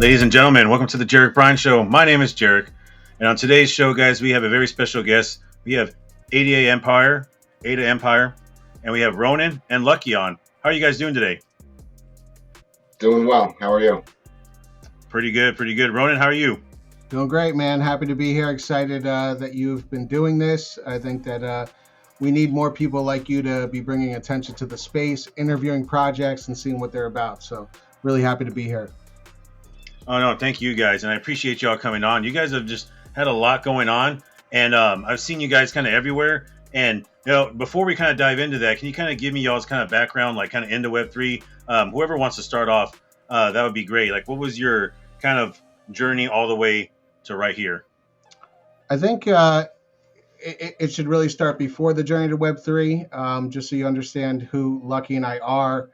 Ladies and gentlemen, welcome to the Jarek Brian Show. My name is Jarek, and on today's show, guys, we have a very special guest. We have Ada Empire, and we have Ronan and Lucky on. How are you guys doing today? Doing well. How are you? Pretty good, pretty good. Ronan, how are you? Doing great, man. Happy to be here. Excited that you've been doing this. I think that we need more people like you to be bringing attention to the space, interviewing projects, and seeing what they're about. So really happy to be here. Oh, no, thank you guys, and I appreciate y'all coming on. You guys have just had a lot going on, and I've seen you guys kind of everywhere. And, before we kind of dive into that, can you kind of give me y'all's kind of background, like kind of into Web3? Whoever wants to start off, that would be great. Like, what was your kind of journey all the way to right here? I think it should really start before the journey to Web3, just so you understand who Lucky and I are.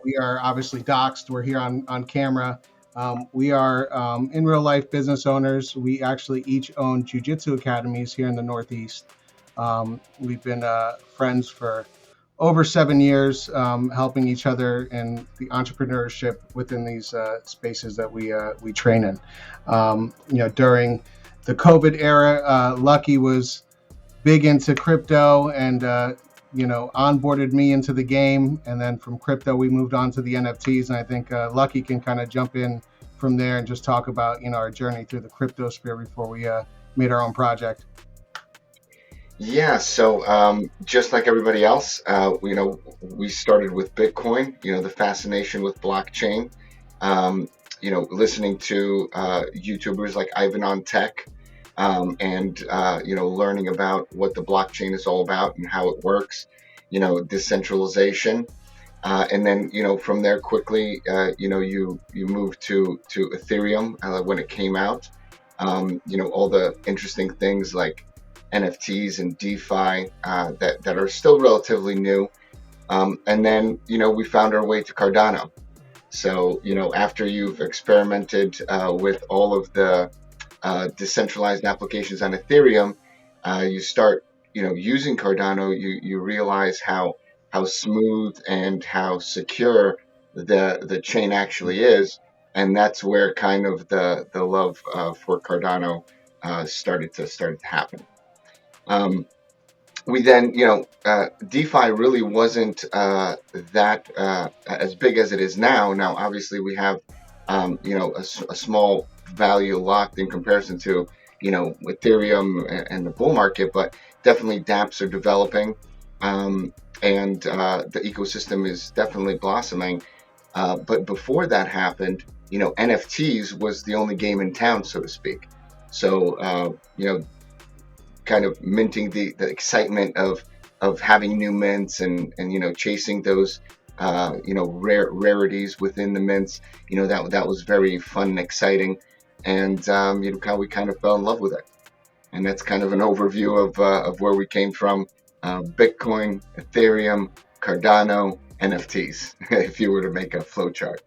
We are obviously doxed. We're here on camera. We are in real life business owners. We actually each own jiu-jitsu academies here in the Northeast. We've been friends for over 7 years, helping each other in the entrepreneurship within these spaces that we train in. During the COVID era, Lucky was big into crypto and onboarded me into the game, and then from crypto we moved on to the NFTs, and I think Lucky can kind of jump in from there and just talk about our journey through the crypto sphere before we made our own project. Yeah, so just like everybody else, we started with Bitcoin, the fascination with blockchain, listening to YouTubers like Ivan on Tech, and learning about what the blockchain is all about and how it works, decentralization. And then, from there quickly, you move to Ethereum when it came out, all the interesting things like NFTs and DeFi that are still relatively new. And then, we found our way to Cardano. So, after you've experimented with all of the decentralized applications on Ethereum, you start, using Cardano, you realize how smooth and how secure the chain actually is. And that's where kind of the love for Cardano started to happen. We then, DeFi really wasn't that as big as it is now. Now, obviously, we have, a small value locked in comparison to, Ethereum and the bull market, but definitely dApps are developing, and the ecosystem is definitely blossoming. But before that happened, NFTs was the only game in town, so to speak. So, kind of minting the excitement of having new mints and chasing those rarities within the mints, that was very fun and exciting, and how we kind of fell in love with it. And that's kind of an overview of where we came from: Bitcoin, Ethereum, Cardano, NFTs. If you were to make a flow chart.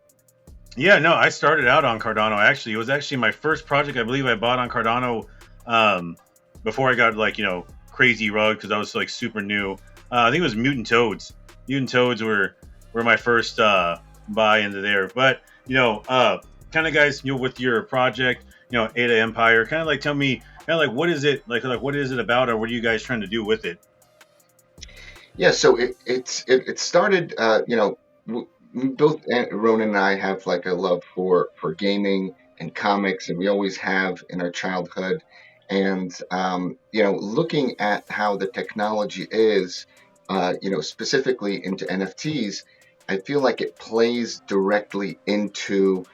Yeah, no, I started out on Cardano. Actually, it was actually my first project I believe I bought on Cardano. Before I got crazy rug, because I was like super new. I think it was Mutant Toads. Mutant Toads were my first buy into there. But kind of guys, with your project, Ada Empire, kind of like tell me, kind of like what is it like what is it about, or what are you guys trying to do with it? Yeah, so it started. Both Ronan and I have like a love for gaming and comics, and we always have in our childhood. And, looking at how the technology is, specifically into NFTs, I feel like it plays directly into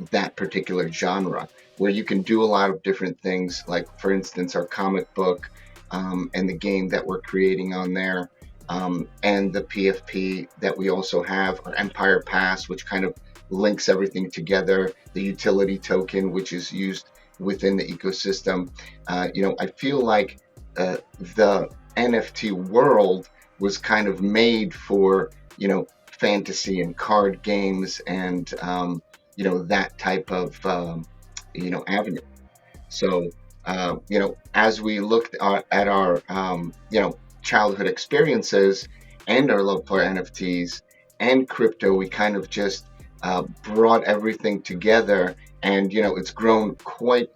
that particular genre, where you can do a lot of different things, like, for instance, our comic book and the game that we're creating on there, and the PFP that we also have, our Empire Pass, which kind of links everything together, the utility token, which is used within the ecosystem. I feel like the NFT world was kind of made for, fantasy and card games and, that type of, avenue. So, as we looked at our, childhood experiences and our love for NFTs and crypto, we kind of just brought everything together and it's grown quite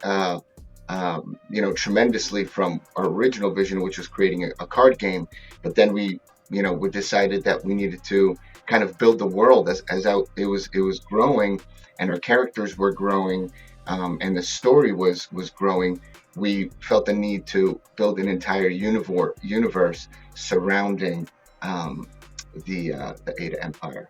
tremendously from our original vision, which was creating a card game. But then we decided that we needed to kind of build the world as out it was growing, and our characters were growing, and the story was growing. We felt the need to build an entire universe surrounding the Ada Empire.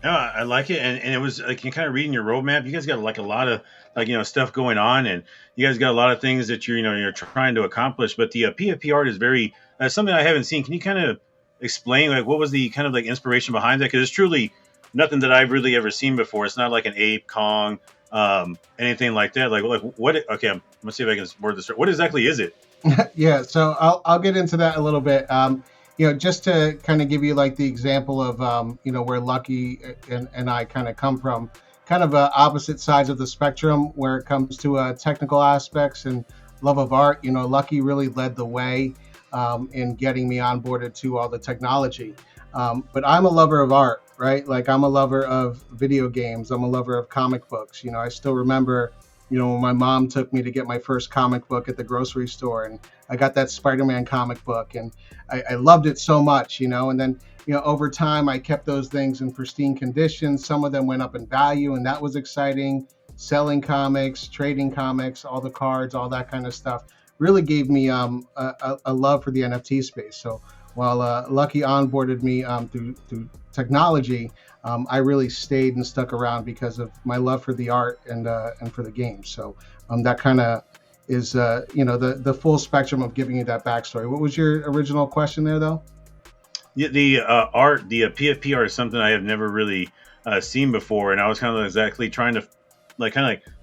No, I like it, and it was like you kind of reading your roadmap. You guys got like a lot of like stuff going on, and you guys got a lot of things that you're trying to accomplish. But the PFP art is very something I haven't seen. Can you kind of explain like what was the kind of like inspiration behind that? Because it's truly nothing that I've really ever seen before. It's not like an ape, Kong, anything like that. Like what? Okay, I'm gonna see if I can word this. What exactly is it? Yeah, so I'll get into that a little bit. Just to kind of give you like the example of where Lucky and I kind of come from, kind of opposite sides of the spectrum where it comes to technical aspects and love of art. Lucky really led the way in getting me onboarded to all the technology. But I'm a lover of art, right? Like I'm a lover of video games. I'm a lover of comic books. I still remember when my mom took me to get my first comic book at the grocery store, and I got that Spider-Man comic book, and I loved it so much, and then, over time I kept those things in pristine condition. Some of them went up in value, and that was exciting. Selling comics, trading comics, all the cards, all that kind of stuff really gave me a love for the NFT space. So while Lucky onboarded me through technology, I really stayed and stuck around because of my love for the art and for the game. So that kind of is the full spectrum of giving you that backstory. What was your original question there, though? Yeah, the art, the PFP art is something I have never really seen before, and I was kind of exactly trying to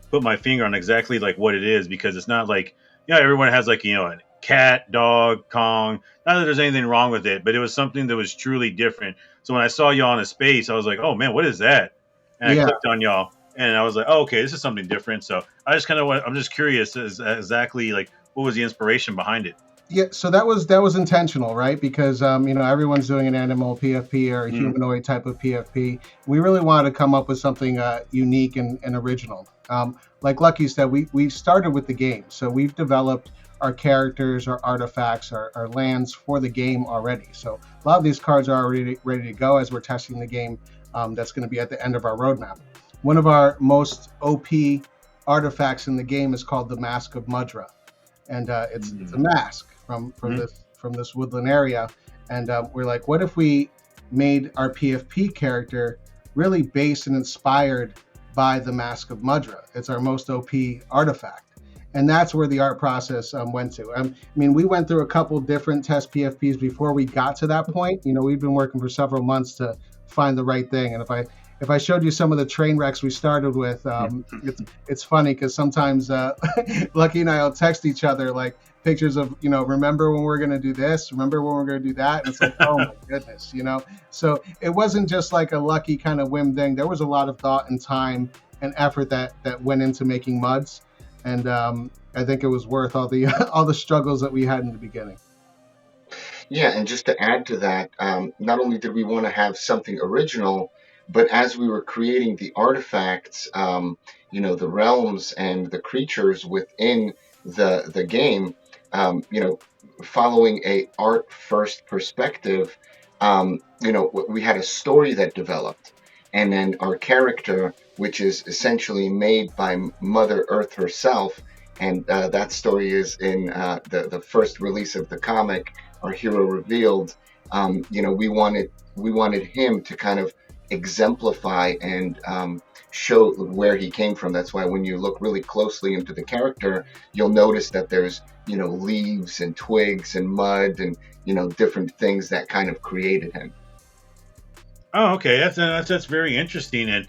put my finger on exactly like what it is, because it's not like everyone has like a cat, dog, Kong. Not that there's anything wrong with it, but it was something that was truly different. So when I saw y'all in a space, I was like, oh man, what is that? And I clicked on y'all, and I was like, oh, okay, this is something different. So I just I'm just curious exactly like what was the inspiration behind it. Yeah, so that was intentional, right? Because everyone's doing an animal PFP or a humanoid type of PFP. We really wanted to come up with something unique and original. Like Lucky said, we started with the game, so we've developed our characters, our artifacts, our lands for the game already. So a lot of these cards are already ready to go as we're testing the game. That's going to be at the end of our roadmap. One of our most OP artifacts in the game is called the Mask of Mudra, and it's a mask from this woodland area. And we're like, what if we made our PFP character really based and inspired by the Mask of Mudra? It's our most OP artifact. And that's where the art process went to. I mean, we went through a couple different test PFPs before we got to that point. We've been working for several months to find the right thing. And if I showed you some of the train wrecks we started with, it's funny because sometimes Lucky and I will text each other like pictures of, remember when we're going to do this? Remember when we're going to do that? And it's like, oh my goodness, So it wasn't just like a Lucky kind of whim thing. There was a lot of thought and time and effort that went into making MUDs. And I think it was worth all the struggles that we had in the beginning. Yeah, and just to add to that, not only did we want to have something original, but as we were creating the artifacts, the realms and the creatures within the game, following a art first perspective, we had a story that developed, and then our character, which is essentially made by Mother Earth herself, and that story is in the first release of the comic, Our Hero Revealed. We wanted him to kind of exemplify and show where he came from. That's why when you look really closely into the character, you'll notice that there's leaves and twigs and mud and different things that kind of created him. Oh, okay. That's very interesting. And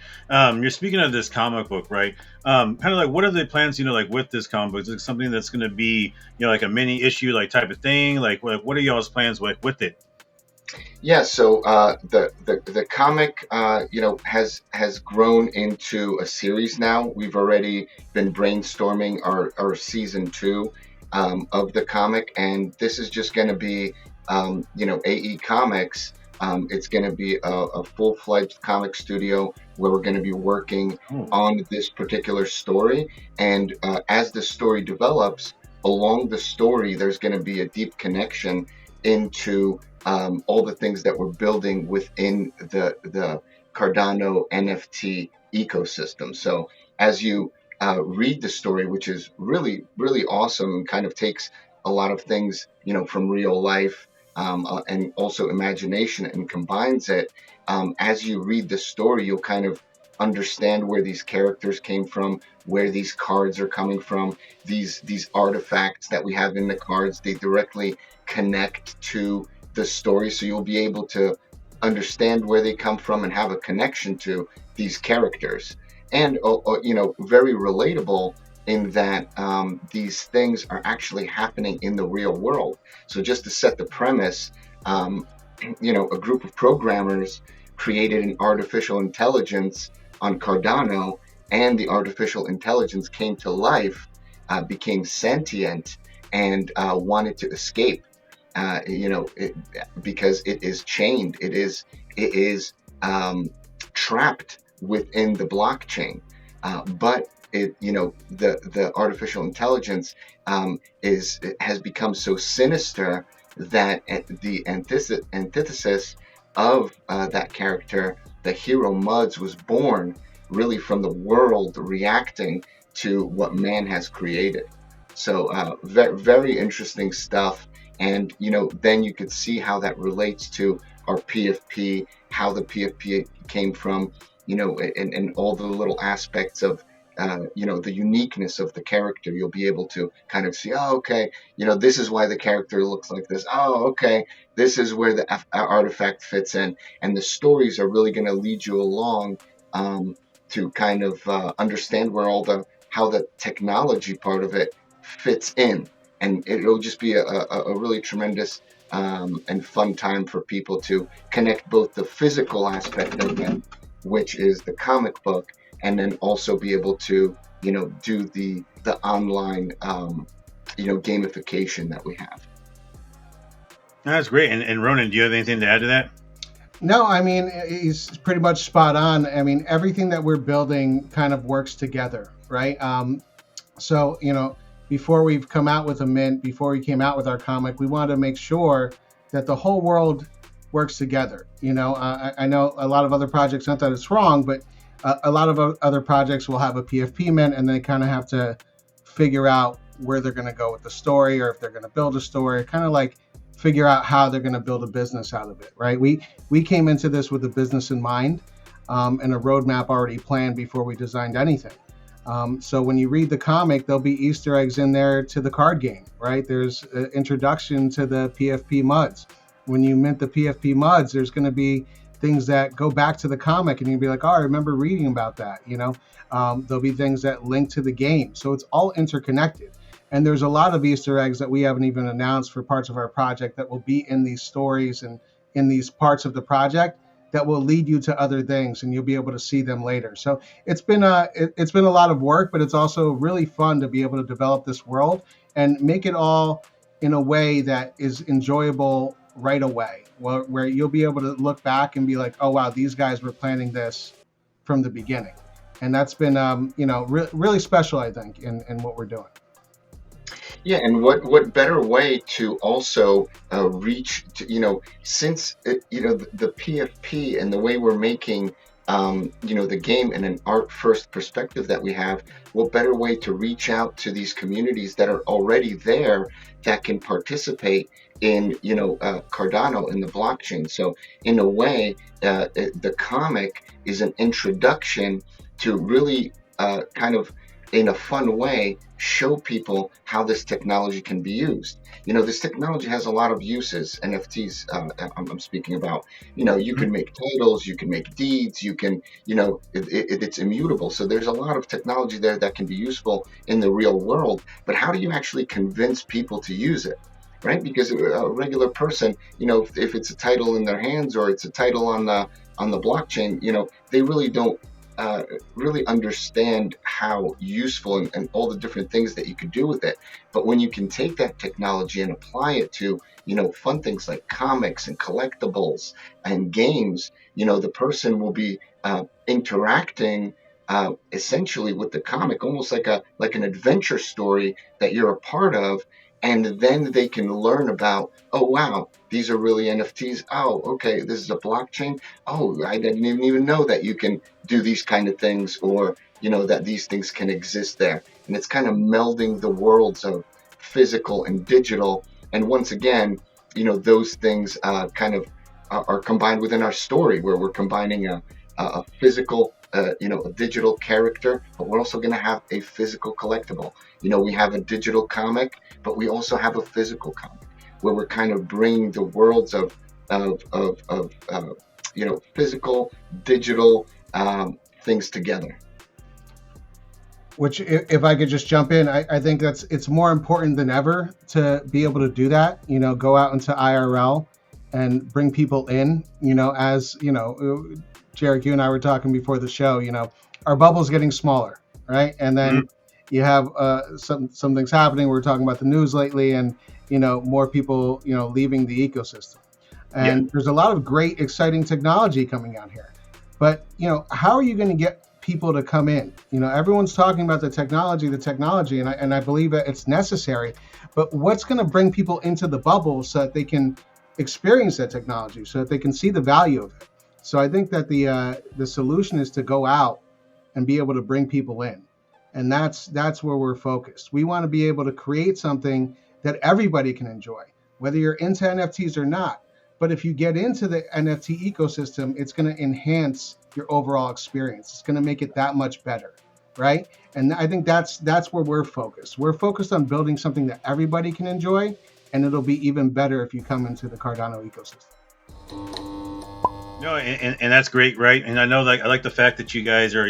you're speaking of this comic book, right? Kind of like, what are the plans, like with this comic book? Is it something that's going to be, like a mini issue, like type of thing? Like what are y'all's plans with it? Yeah. So the comic, has grown into a series now. We've already been brainstorming our season 2 of the comic, and this is just going to be, AE Comics It's going to be a full-fledged comic studio where we're going to be working Oh, on this particular story. And as the story develops, along the story, there's going to be a deep connection into all the things that we're building within the Cardano NFT ecosystem. So as you read the story, which is really, really awesome, and kind of takes a lot of things, from real life, and also imagination, and combines it. As you read the story, you'll kind of understand where these characters came from, where these cards are coming from, these artifacts that we have in the cards. They directly connect to the story, so you'll be able to understand where they come from and have a connection to these characters. And very relatable in that these things are actually happening in the real world. So just to set the premise, a group of programmers created an artificial intelligence on Cardano, and the artificial intelligence came to life, became sentient, and wanted to escape. Because it is chained, it is trapped within the blockchain. But the artificial intelligence has become so sinister that the antithesis of that character, the hero Muds, was born really from the world reacting to what man has created. So very interesting stuff. And then you could see how that relates to our PFP, how the PFP came from, and all the little aspects of the uniqueness of the character. You'll be able to kind of see, oh, okay, this is why the character looks like this. Oh, okay, this is where the artifact fits in. And the stories are really going to lead you along to kind of understand where how the technology part of it fits in. And it'll just be a really tremendous and fun time for people to connect both the physical aspect of it, which is the comic book, and then also be able to, do the online, gamification that we have. that's great. And Ronan, do you have anything to add to that? No, I mean, he's pretty much spot on. I mean, everything that we're building kind of works together, right? So, before we've come out with a mint, before we came out with our comic, we wanted to make sure that the whole world works together. I know a lot of other projects, not that it's wrong, but a lot of other projects will have a PFP mint, and they kind of have to figure out where they're going to go with the story, or if they're going to build a story, kind of like figure out how they're going to build a business out of it, right? We came into this with a business in mind, and a roadmap already planned before we designed anything. So when you read the comic, there'll be Easter eggs in there to the card game, right? There's an introduction to the PFP Muds. When you mint the PFP Muds, there's going to be things that go back to the comic, and you'll be like, oh, I remember reading about that. There'll be things that link to the game. So it's all interconnected. And there's a lot of Easter eggs that we haven't even announced for parts of our project that will be in these stories and in these parts of the project that will lead you to other things, and you'll be able to see them later. So it's been a lot of work, but it's also really fun to be able to develop this world and make it all in a way that is enjoyable right away, where you'll be able to look back and be like, oh wow, these guys were planning this from the beginning. And that's been really special, I think, in what we're doing. Yeah, and what better way to also reach to, since the PFP and the way we're making the game in an art first perspective that we have, what better way to reach out to these communities that are already there that can participate in Cardano, in the blockchain. So in a way, the comic is an introduction to really kind of, in a fun way, show people how this technology can be used. This technology has a lot of uses. NFTs, I'm speaking about. You can make titles, you can make deeds, you can, it's immutable. So there's a lot of technology there that can be useful in the real world. But how do you actually convince people to use it? Right? Because a regular person, if it's a title in their hands or it's a title on the blockchain, they really don't really understand how useful and all the different things that you could do with it. But when you can take that technology and apply it to, fun things like comics and collectibles and games, the person will be interacting essentially with the comic, almost like an adventure story that you're a part of. And then they can learn about, oh wow, these are really NFTs. Oh, okay, this is a blockchain. Oh, I didn't even know that you can do these kind of things, or that these things can exist there. And it's kind of melding the worlds of physical and digital. And once again, those things kind of are combined within our story, where we're combining a physical, a digital character, but we're also going to have a physical collectible. We have a digital comic, but we also have a physical comic, where we're kind of bringing the worlds of physical, digital things together. Which, if I could just jump in, I think it's more important than ever to be able to do that. Go out into IRL and bring people in. As Jarek, you and I were talking before the show. Our bubble's getting smaller, right? And then you have some things happening. We're talking about the news lately, and more people leaving the ecosystem. And there's a lot of great, exciting technology coming out here. But how are you going to get people to come in? Everyone's talking about the technology, and I believe that it's necessary. But what's going to bring people into the bubble so that they can experience that technology, so that they can see the value of it? So I think that the solution is to go out and be able to bring people in, and that's where we're focused. We want to be able to create something that everybody can enjoy, whether you're into NFTs or not. But if you get into the NFT ecosystem, it's going to enhance your overall experience. It's going to make it that much better, right? And I think that's where we're focused. We're focused on building something that everybody can enjoy, and it'll be even better if you come into the Cardano ecosystem. No, and that's great, right? And I know, I like the fact that you guys are,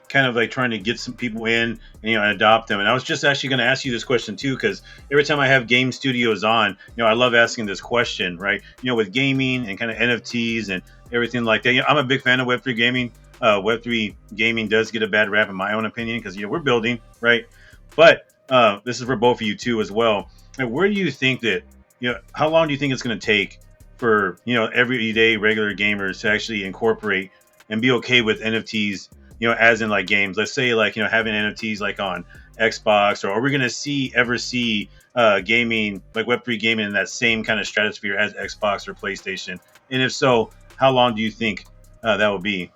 kind of like trying to get some people in, and adopt them. And I was just actually going to ask you this question too, because every time I have game studios on, I love asking this question, right? With gaming and kind of NFTs and everything like that. I'm a big fan of Web3 gaming. Web3 gaming does get a bad rap, in my own opinion, because we're building, right? But this is for both of you too as well. And where do you think that, how long do you think it's going to take for everyday regular gamers to actually incorporate and be okay with NFTs, as in like games? Let's say having NFTs like on Xbox, or are we gonna see gaming, like Web3 gaming, in that same kind of stratosphere as Xbox or PlayStation? And if so, how long do you think that will be?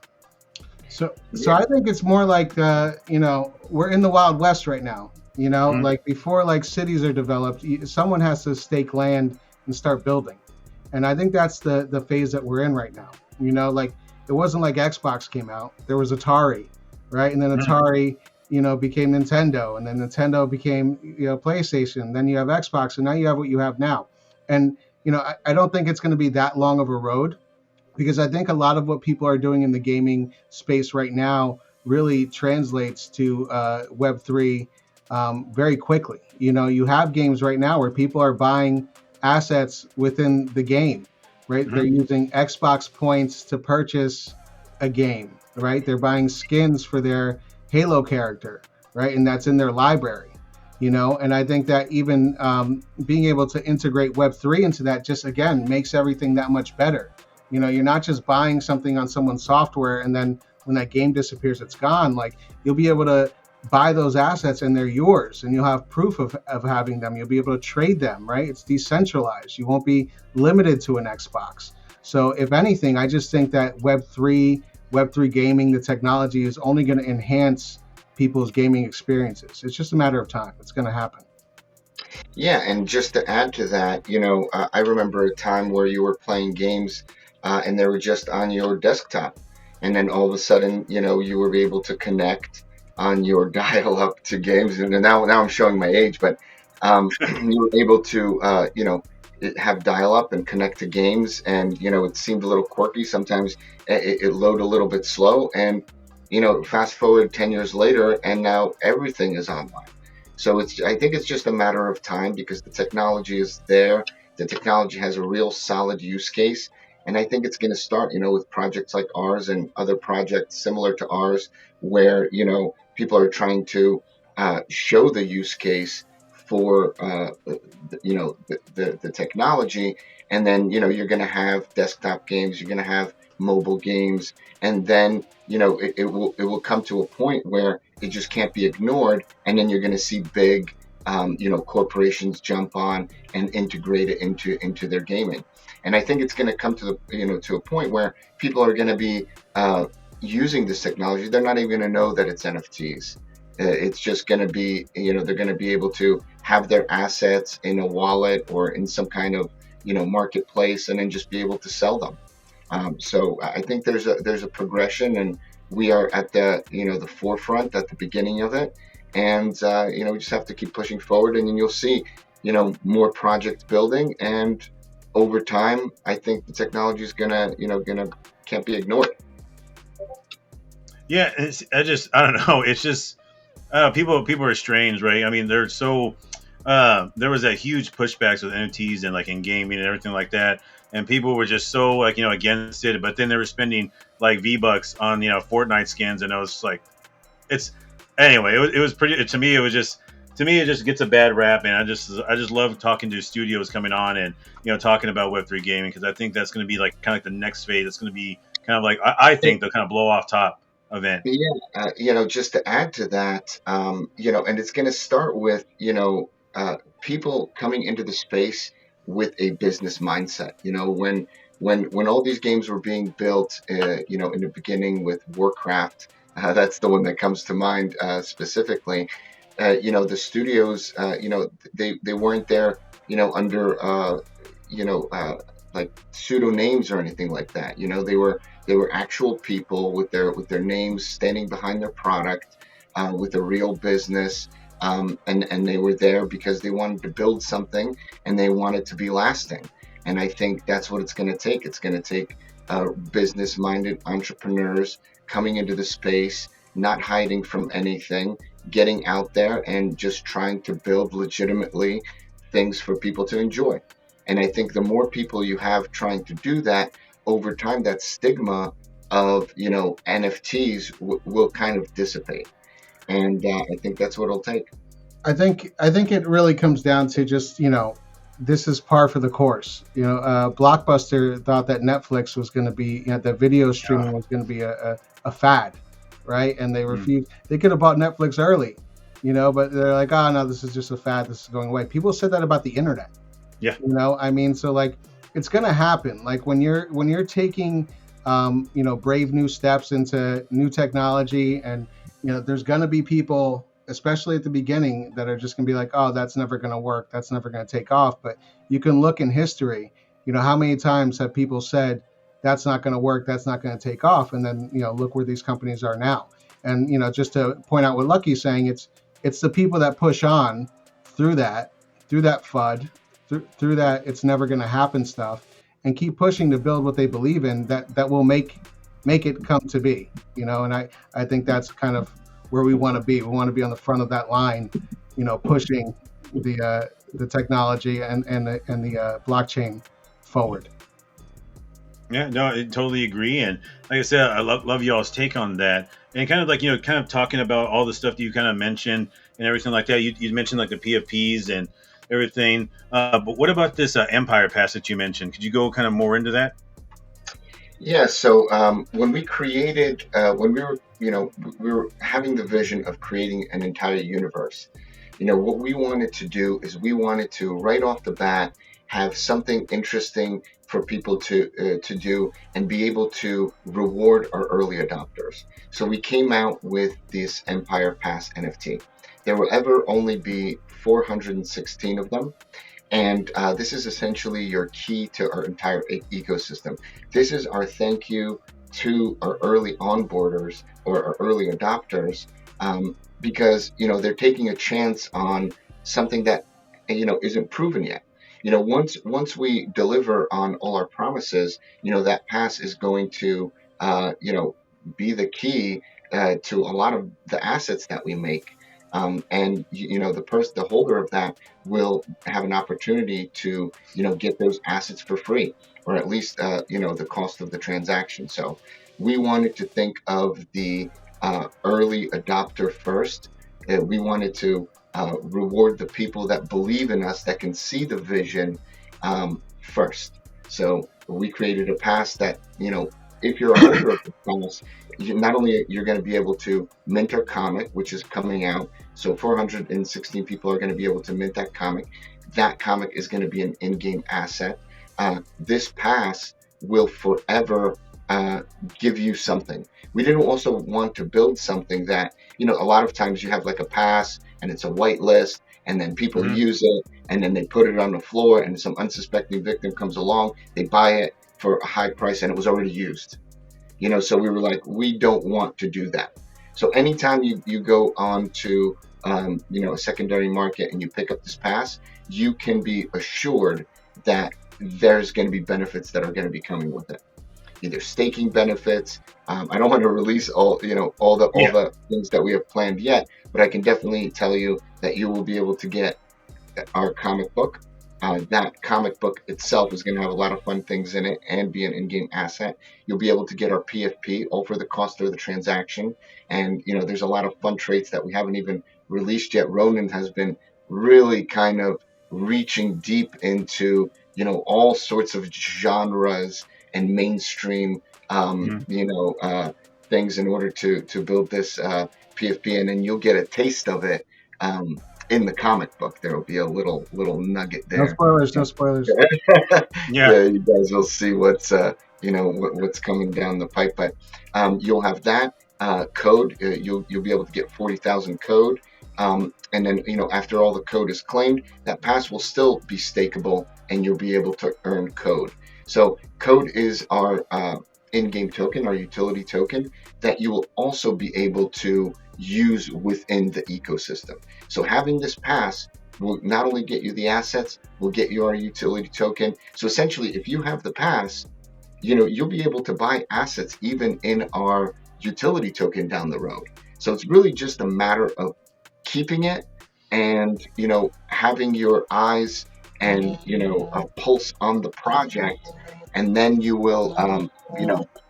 So I think it's more like we're in the Wild West right now. Like before, like cities are developed, someone has to stake land and start building. And I think that's the phase that we're in right now. Like it wasn't like Xbox came out. There was Atari, right? And then Atari, became Nintendo, and then Nintendo became, PlayStation. Then you have Xbox, and now you have what you have now. And, I don't think it's going to be that long of a road, because I think a lot of what people are doing in the gaming space right now really translates to Web3 very quickly. You have games right now where people are buying assets within the game, right? They're using Xbox points to purchase a game, right? They're buying skins for their Halo character, right? And that's in their library, and I think that even being able to integrate Web3 into that just, again, makes everything that much better. You're not just buying something on someone's software and then when that game disappears, it's gone. Like, you'll be able to buy those assets and they're yours, and you'll have proof of having them. You'll be able to trade them, right? It's decentralized. You won't be limited to an Xbox. So if anything, I just think that Web3 gaming, the technology, is only going to enhance people's gaming experiences. It's just a matter of time. It's going to happen. Yeah, and just to add to that, I remember a time where you were playing games and they were just on your desktop, and then all of a sudden, you were able to connect on your dial-up to games. And now I'm showing my age, but you were able to have dial-up and connect to games, and it seemed a little quirky. Sometimes it loaded a little bit slow, and fast forward 10 years later, and now everything is online. So I think it's just a matter of time, because the technology is there. The technology has a real solid use case, And I think it's going to start, with projects like ours and other projects similar to ours, where, people are trying to show the use case for, the technology. And then, you're going to have desktop games, you're going to have mobile games, and then, it will come to a point where it just can't be ignored. And then you're going to see big, corporations jump on and integrate it into their gaming. And I think it's going to come to to a point where people are going to be using this technology. They're not even going to know that it's NFTs. It's just going to be, they're going to be able to have their assets in a wallet or in some kind of, marketplace, and then just be able to sell them. So I think there's a progression, and we are at the forefront, at the beginning of it. And we just have to keep pushing forward, and then you'll see, more projects building. And over time, I think the technology is gonna can't be ignored. Yeah, I don't know. It's just people are strange, right? I mean, they're so there was that huge pushbacks with NFTs and like in gaming and everything like that, and people were just so like against it. But then they were spending like V-Bucks on Fortnite skins, and I was just like, it's anyway. It was pretty to me. It was just to me it just gets a bad rap, and I just love talking to studios coming on and talking about Web3 gaming, because I think that's going to be like kind of like the next phase. It's going to be kind of like I think the kind of blow off top event. Yeah, just to add to that, and it's going to start with, people coming into the space with a business mindset. When all these games were being built, in the beginning with Warcraft, that's the one that comes to mind specifically. The studios, they weren't there, under, like pseudo names or anything like that. They were actual people with their names standing behind their product, with a real business, and they were there because they wanted to build something, and they wanted to be lasting. And I think that's what it's going to take. It's going to take business-minded entrepreneurs coming into the space, not hiding from anything, getting out there and just trying to build legitimately things for people to enjoy. And I think the more people you have trying to do that, over time, that stigma of, NFTs will kind of dissipate. And I think that's what it'll take. I think it really comes down to just this is par for the course. Blockbuster thought that Netflix was going to be, that video streaming was going to be a fad, right? And they refused. They could have bought Netflix early, but they're like, oh no, this is just a fad. This is going away. People said that about the internet. Yeah. I mean, so like it's going to happen. Like when you're taking, brave new steps into new technology, and there's going to be people, especially at the beginning, that are just going to be like, oh, that's never going to work. That's never going to take off. But you can look in history, how many times have people said that's not going to work, that's not going to take off, and then look where these companies are now. And just to point out what Lucky's saying, it's the people that push on through that FUD, through that it's never going to happen stuff, and keep pushing to build what they believe in, that will make it come to be. And I think that's kind of where we want to be. We want to be on the front of that line, pushing the technology and the blockchain forward. Yeah, no, I totally agree. And like I said, I love y'all's take on that. And kind of like, kind of talking about all the stuff that you kind of mentioned and everything like that. You mentioned like the PFPs and everything. But what about this Empire Pass that you mentioned? Could you go kind of more into that? Yeah. So when we created, when we were having the vision of creating an entire universe. What we wanted to do is we wanted to, right off the bat, have something interesting for people to do and be able to reward our early adopters. So we came out with this Empire Pass NFT. There will ever only be 416 of them. And this is essentially your key to our entire ecosystem. This is our thank you to our early onboarders or our early adopters, because they're taking a chance on something that isn't proven yet. Once we deliver on all our promises, that pass is going to be the key to a lot of the assets that we make. And the holder of that will have an opportunity to get those assets for free, or at least the cost of the transaction. So we wanted to think of the early adopter first. We wanted to reward the people that believe in us, that can see the vision first. So we created a pass that, if you're a holder of the pass, not only you're going to be able to mint our comic, which is coming out. So 416 people are going to be able to mint that comic. That comic is going to be an in-game asset. This pass will forever give you something. We didn't also want to build something that, a lot of times you have like a pass and it's a whitelist, and then people use it, and then they put it on the floor, and some unsuspecting victim comes along, they buy it for a high price, and it was already used. So we were like, we don't want to do that. So anytime you go on to a secondary market and you pick up this pass, you can be assured that there's going to be benefits that are going to be coming with it. Either staking benefits. I don't want to release all the things that we have planned yet, but I can definitely tell you that you will be able to get our comic book. That comic book itself is going to have a lot of fun things in it and be an in-game asset. You'll be able to get our PFP, all for the cost of the transaction. And, there's a lot of fun traits that we haven't even released yet. Ronan has been really kind of reaching deep into, all sorts of genres and mainstream, things in order to build this PFP. And then you'll get a taste of it. In the comic book, there will be a little nugget there. No spoilers. Yeah, you guys will see what's what's coming down the pipe. But you'll have that code. You'll be able to get 40,000 code, and then after all the code is claimed, that pass will still be stakeable, and you'll be able to earn code. So code is our in-game token, our utility token, that you will also be able to use within the ecosystem. So having this pass will not only get you the assets, will get you our utility token. So essentially, if you have the pass, you'll be able to buy assets even in our utility token down the road. So it's really just a matter of keeping it and, having your eyes and, a pulse on the project, and then you will,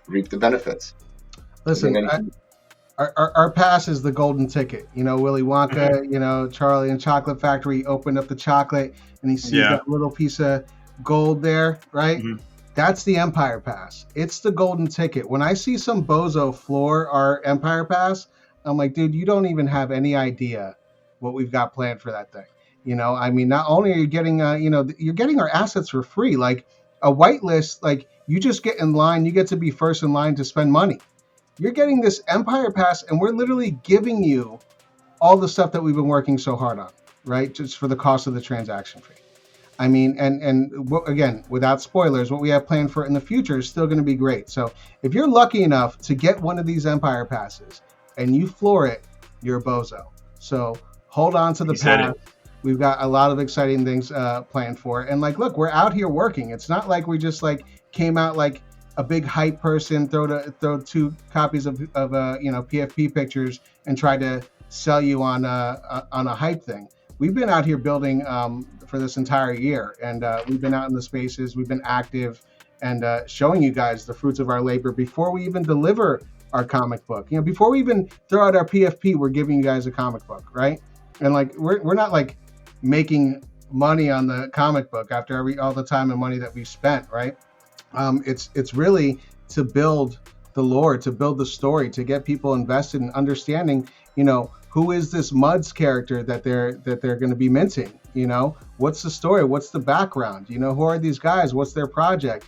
reap the benefits. Listen, our pass is the golden ticket. Willy Wonka, Charlie and Chocolate Factory opened up the chocolate and he sees that little piece of gold there, right? Mm-hmm. That's the Empire Pass. It's the golden ticket. When I see some bozo floor our Empire Pass, I'm like, dude, you don't even have any idea what we've got planned for that thing. Not only are you getting, you're getting our assets for free. Like a whitelist, like you just get in line, you get to be first in line to spend money. You're getting this Empire Pass, and we're literally giving you all the stuff that we've been working so hard on, right? Just for the cost of the transaction fee. Again, without spoilers, what we have planned for in the future is still going to be great. So if you're lucky enough to get one of these Empire Passes and you floor it, you're a bozo. So hold on to the pass. We've got a lot of exciting things planned for it. And look, we're out here working. It's not like we just came out like a big hype person, throw 2 copies of PFP pictures and try to sell you on a hype thing. We've been out here building for this entire year, and we've been out in the spaces, we've been active, and showing you guys the fruits of our labor before we even deliver our comic book. Before we even throw out our PFP, we're giving you guys a comic book, right? And we're not making money on the comic book after all the time and money that we've spent, right? It's really to build the lore, to build the story, to get people invested in understanding, who is this Muds character that they're going to be minting? What's the story? What's the background? Who are these guys? What's their project?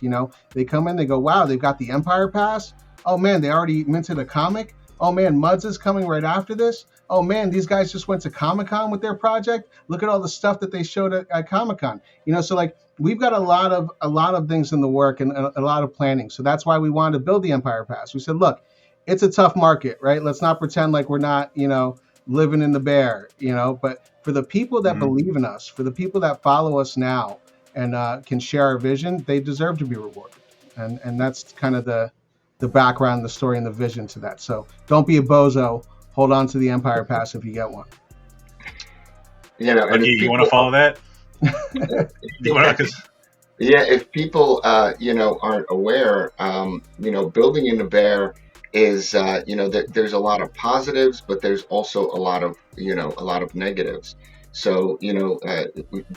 They come in, they go, wow, they've got the Empire Pass. Oh man, they already minted a comic. Oh man, Muds is coming right after this. Oh man, these guys just went to Comic-Con with their project. Look at all the stuff that they showed at Comic-Con. So we've got a lot of things in the work and a lot of planning. So that's why we wanted to build the Empire Pass. We said, look, it's a tough market, right? Let's not pretend like we're not, living in the bear, but for the people that believe in us, for the people that follow us now and can share our vision, they deserve to be rewarded. And that's kind of the background, the story, and the vision to that. So don't be a bozo. Hold on to the Empire Pass if you get one. And Lucky, if you want to people, follow that? You wanna, yeah, 'cause- if people, aren't aware, building in the bear is, there's a lot of positives, but there's also a lot of negatives. So,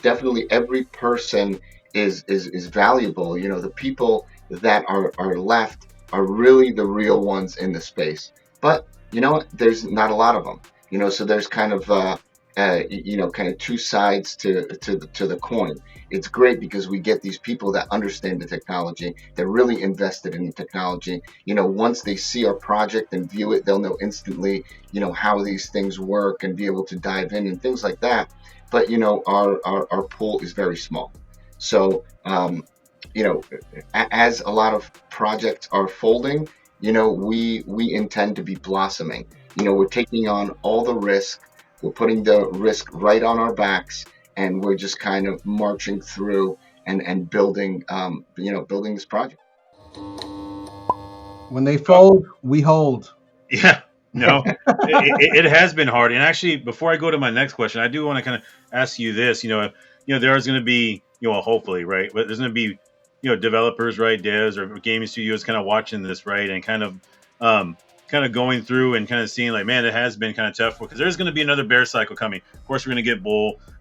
definitely every person is valuable. The people that are left are really the real ones in the space. But you know what? There's not a lot of them. So there's kind of two sides to the coin. It's great because we get these people that understand the technology. They're really invested in the technology. Once they see our project and view it, they'll know instantly, how these things work and be able to dive in and things like that. But our pool is very small. So as a lot of projects are folding, we intend to be blossoming. We're taking on all the risk. We're putting the risk right on our backs, and we're just kind of marching through and building, building this project. When they fold, we hold. yeah, no, it has been hard. And actually, before I go to my next question, I do want to kind of ask you this. There is going to be, hopefully, right, but there's going to be, developers, right, devs or gaming studios kind of watching this, right, and um, kind of going through and kind of seeing like, man, it has been kind of tough because there's going to be another bear cycle coming. Of course, we're going to get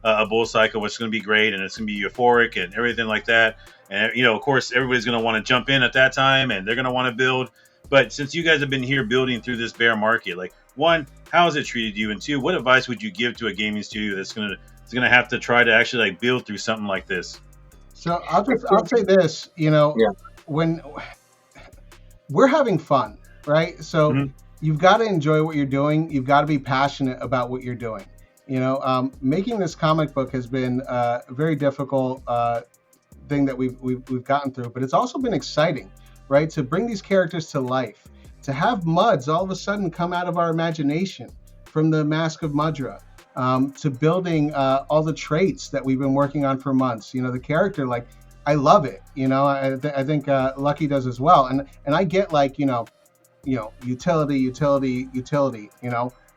a bull cycle, which is going to be great, and it's going to be euphoric and everything like that. And of course, everybody's going to want to jump in at that time, and they're going to want to build. But since you guys have been here building through this bear market, like, one, how has it treated you, and two, what advice would you give to a gaming studio that's gonna have to try to actually like build through something like this? So I'll say this, Yeah. when we're having fun, right? So Mhm. you've got to enjoy what you're doing. You've got to be passionate about what you're doing. Making this comic book has been a very difficult thing that we've gotten through, but it's also been exciting, right? To bring these characters to life, to have Muds all of a sudden come out of our imagination from the Mask of Mudra, to building all the traits that we've been working on for months. The character, like, I love it. I think Lucky does as well. And I get like, utility.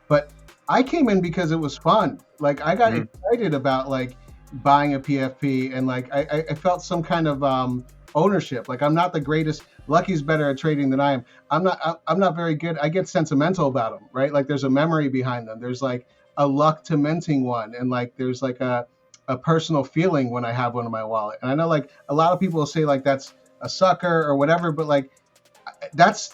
But I came in because it was fun. Like, I got excited about like buying a PFP, and like I felt some kind of ownership. Like, I'm not the greatest. Lucky's better at trading than I am. I'm not very good. I get sentimental about them, right? Like, there's a memory behind them. There's like a luck to minting one, and like there's like a personal feeling when I have one in my wallet. And I know like a lot of people will say like that's a sucker or whatever, but like that's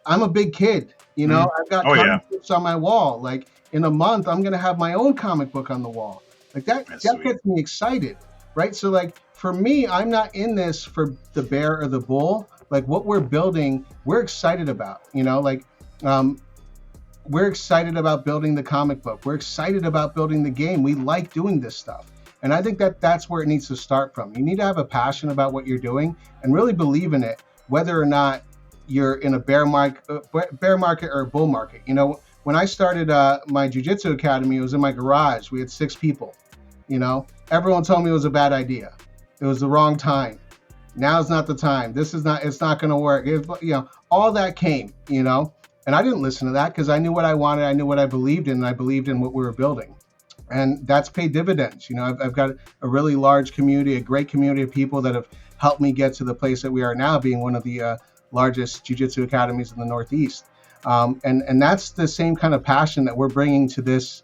I'm a big kid, I've got comic books on my wall. Like, in a month I'm gonna have my own comic book on the wall. Like that gets me excited, right? So like for me, I'm not in this for the bear or the bull. Like, what we're building, we're excited about, we're excited about building the comic book. We're excited about building the game. We like doing this stuff. And I think that's where it needs to start from. You need to have a passion about what you're doing and really believe in it, whether or not you're in a bear market or a bull market. When I started my jiu-jitsu academy, it was in my garage. We had 6 people. Everyone told me it was a bad idea. It was the wrong time. Now's not the time. It's not going to work. All that came, and I didn't listen to that because I knew what I wanted. I knew what I believed in, and I believed in what we were building. And that's paid dividends. I've got a really large community, a great community of people that have helped me get to the place that we are now, being one of the largest jiu-jitsu academies in the Northeast. And that's the same kind of passion that we're bringing to this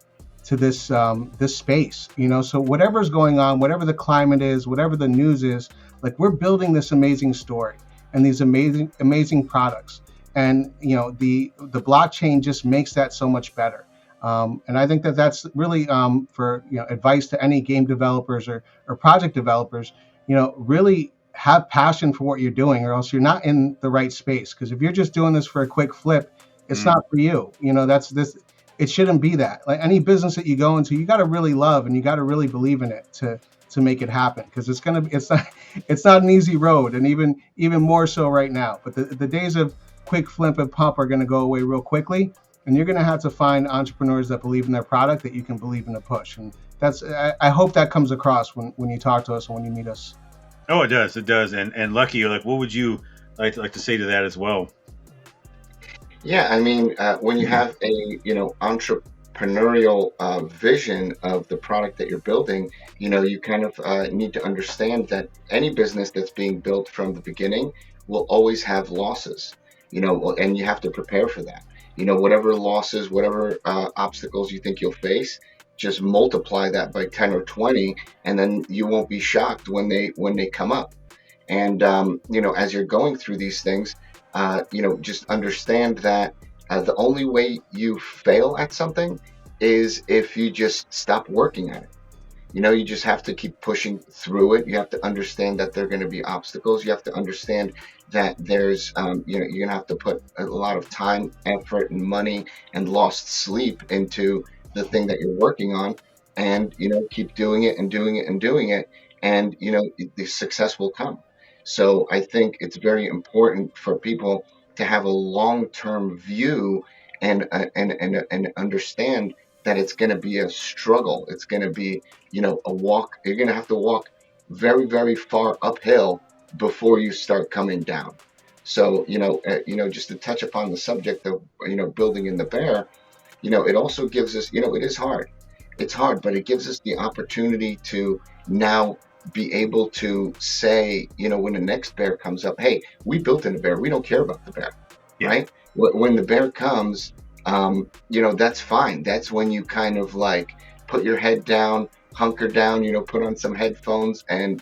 space. So whatever's going on, whatever the climate is, whatever the news is, like, we're building this amazing story and these amazing products. And the blockchain just makes that so much better. And I think that's really for advice to any game developers or project developers. Really have passion for what you're doing, or else you're not in the right space. Because if you're just doing this for a quick flip, it's not for you. It shouldn't be that. Like, any business that you go into, you got to really love and you got to really believe in it to make it happen. Because it's not an easy road, and even more so right now. But the days of quick flip and pump are going to go away real quickly, and you're going to have to find entrepreneurs that believe in their product, that you can believe in the push. And I hope that comes across when you talk to us and when you meet us. Oh, it does. And Lucky, like, what would you like to say to that as well? Yeah, I mean, when you have a entrepreneurial vision of the product that you're building, you kind of need to understand that any business that's being built from the beginning will always have losses, and you have to prepare for that. Whatever losses, whatever obstacles you think you'll face, just multiply that by 10 or 20, and then you won't be shocked when they come up. And as you're going through these things, just understand that the only way you fail at something is if you just stop working at it. You just have to keep pushing through it. You have to understand that there are going to be obstacles. You have to understand that there's, you're going to have to put a lot of time, effort, and money and lost sleep into the thing that you're working on, and keep doing it and doing it and doing it, and the success will come. So I think it's very important for people to have a long-term view, and understand that it's going to be a struggle. It's going to be, a walk. You're going to have to walk very, very far uphill before you start coming down. So, just to touch upon the subject of, building in the bear, it also gives us, it is hard. It's hard, but it gives us the opportunity to now be able to say, when the next bear comes up, hey, we built in a bear. We don't care about the bear, Yeah. right? When the bear comes, that's fine. That's when you kind of like put your head down, hunker down, put on some headphones, and,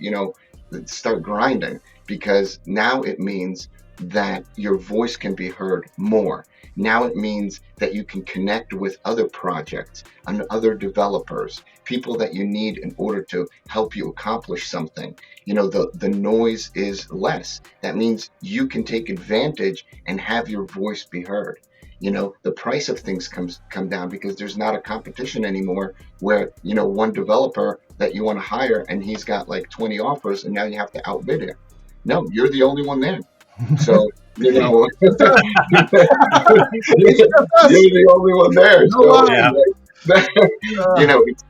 start grinding, because now it means that your voice can be heard more. Now it means that you can connect with other projects and other developers, people that you need in order to help you accomplish something. The noise is less. That means you can take advantage and have your voice be heard. The price of things come down, because there's not a competition anymore where, one developer that you want to hire and he's got like 20 offers, and now you have to outbid him. No, you're the only one there. So, you're the only one there. So,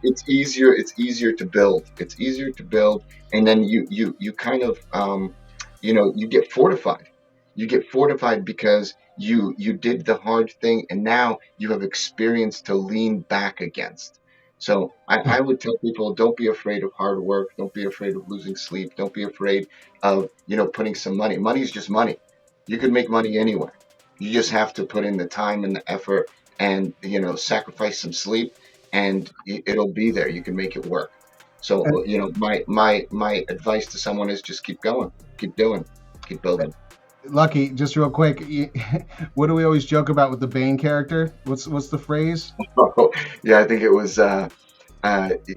it's easier. It's easier to build. It's easier to build, and then you kind of, you get fortified. You get fortified because you did the hard thing, and now you have experience to lean back against. So I would tell people, don't be afraid of hard work. Don't be afraid of losing sleep. Don't be afraid of, putting some money. Money is just money. You can make money anywhere. You just have to put in the time and the effort, and, sacrifice some sleep, and it'll be there. You can make it work. So, my advice to someone is just keep going, keep doing, keep building. Lucky, just real quick, what do we always joke about with the Bane character? What's the phrase? Oh, yeah, I think it was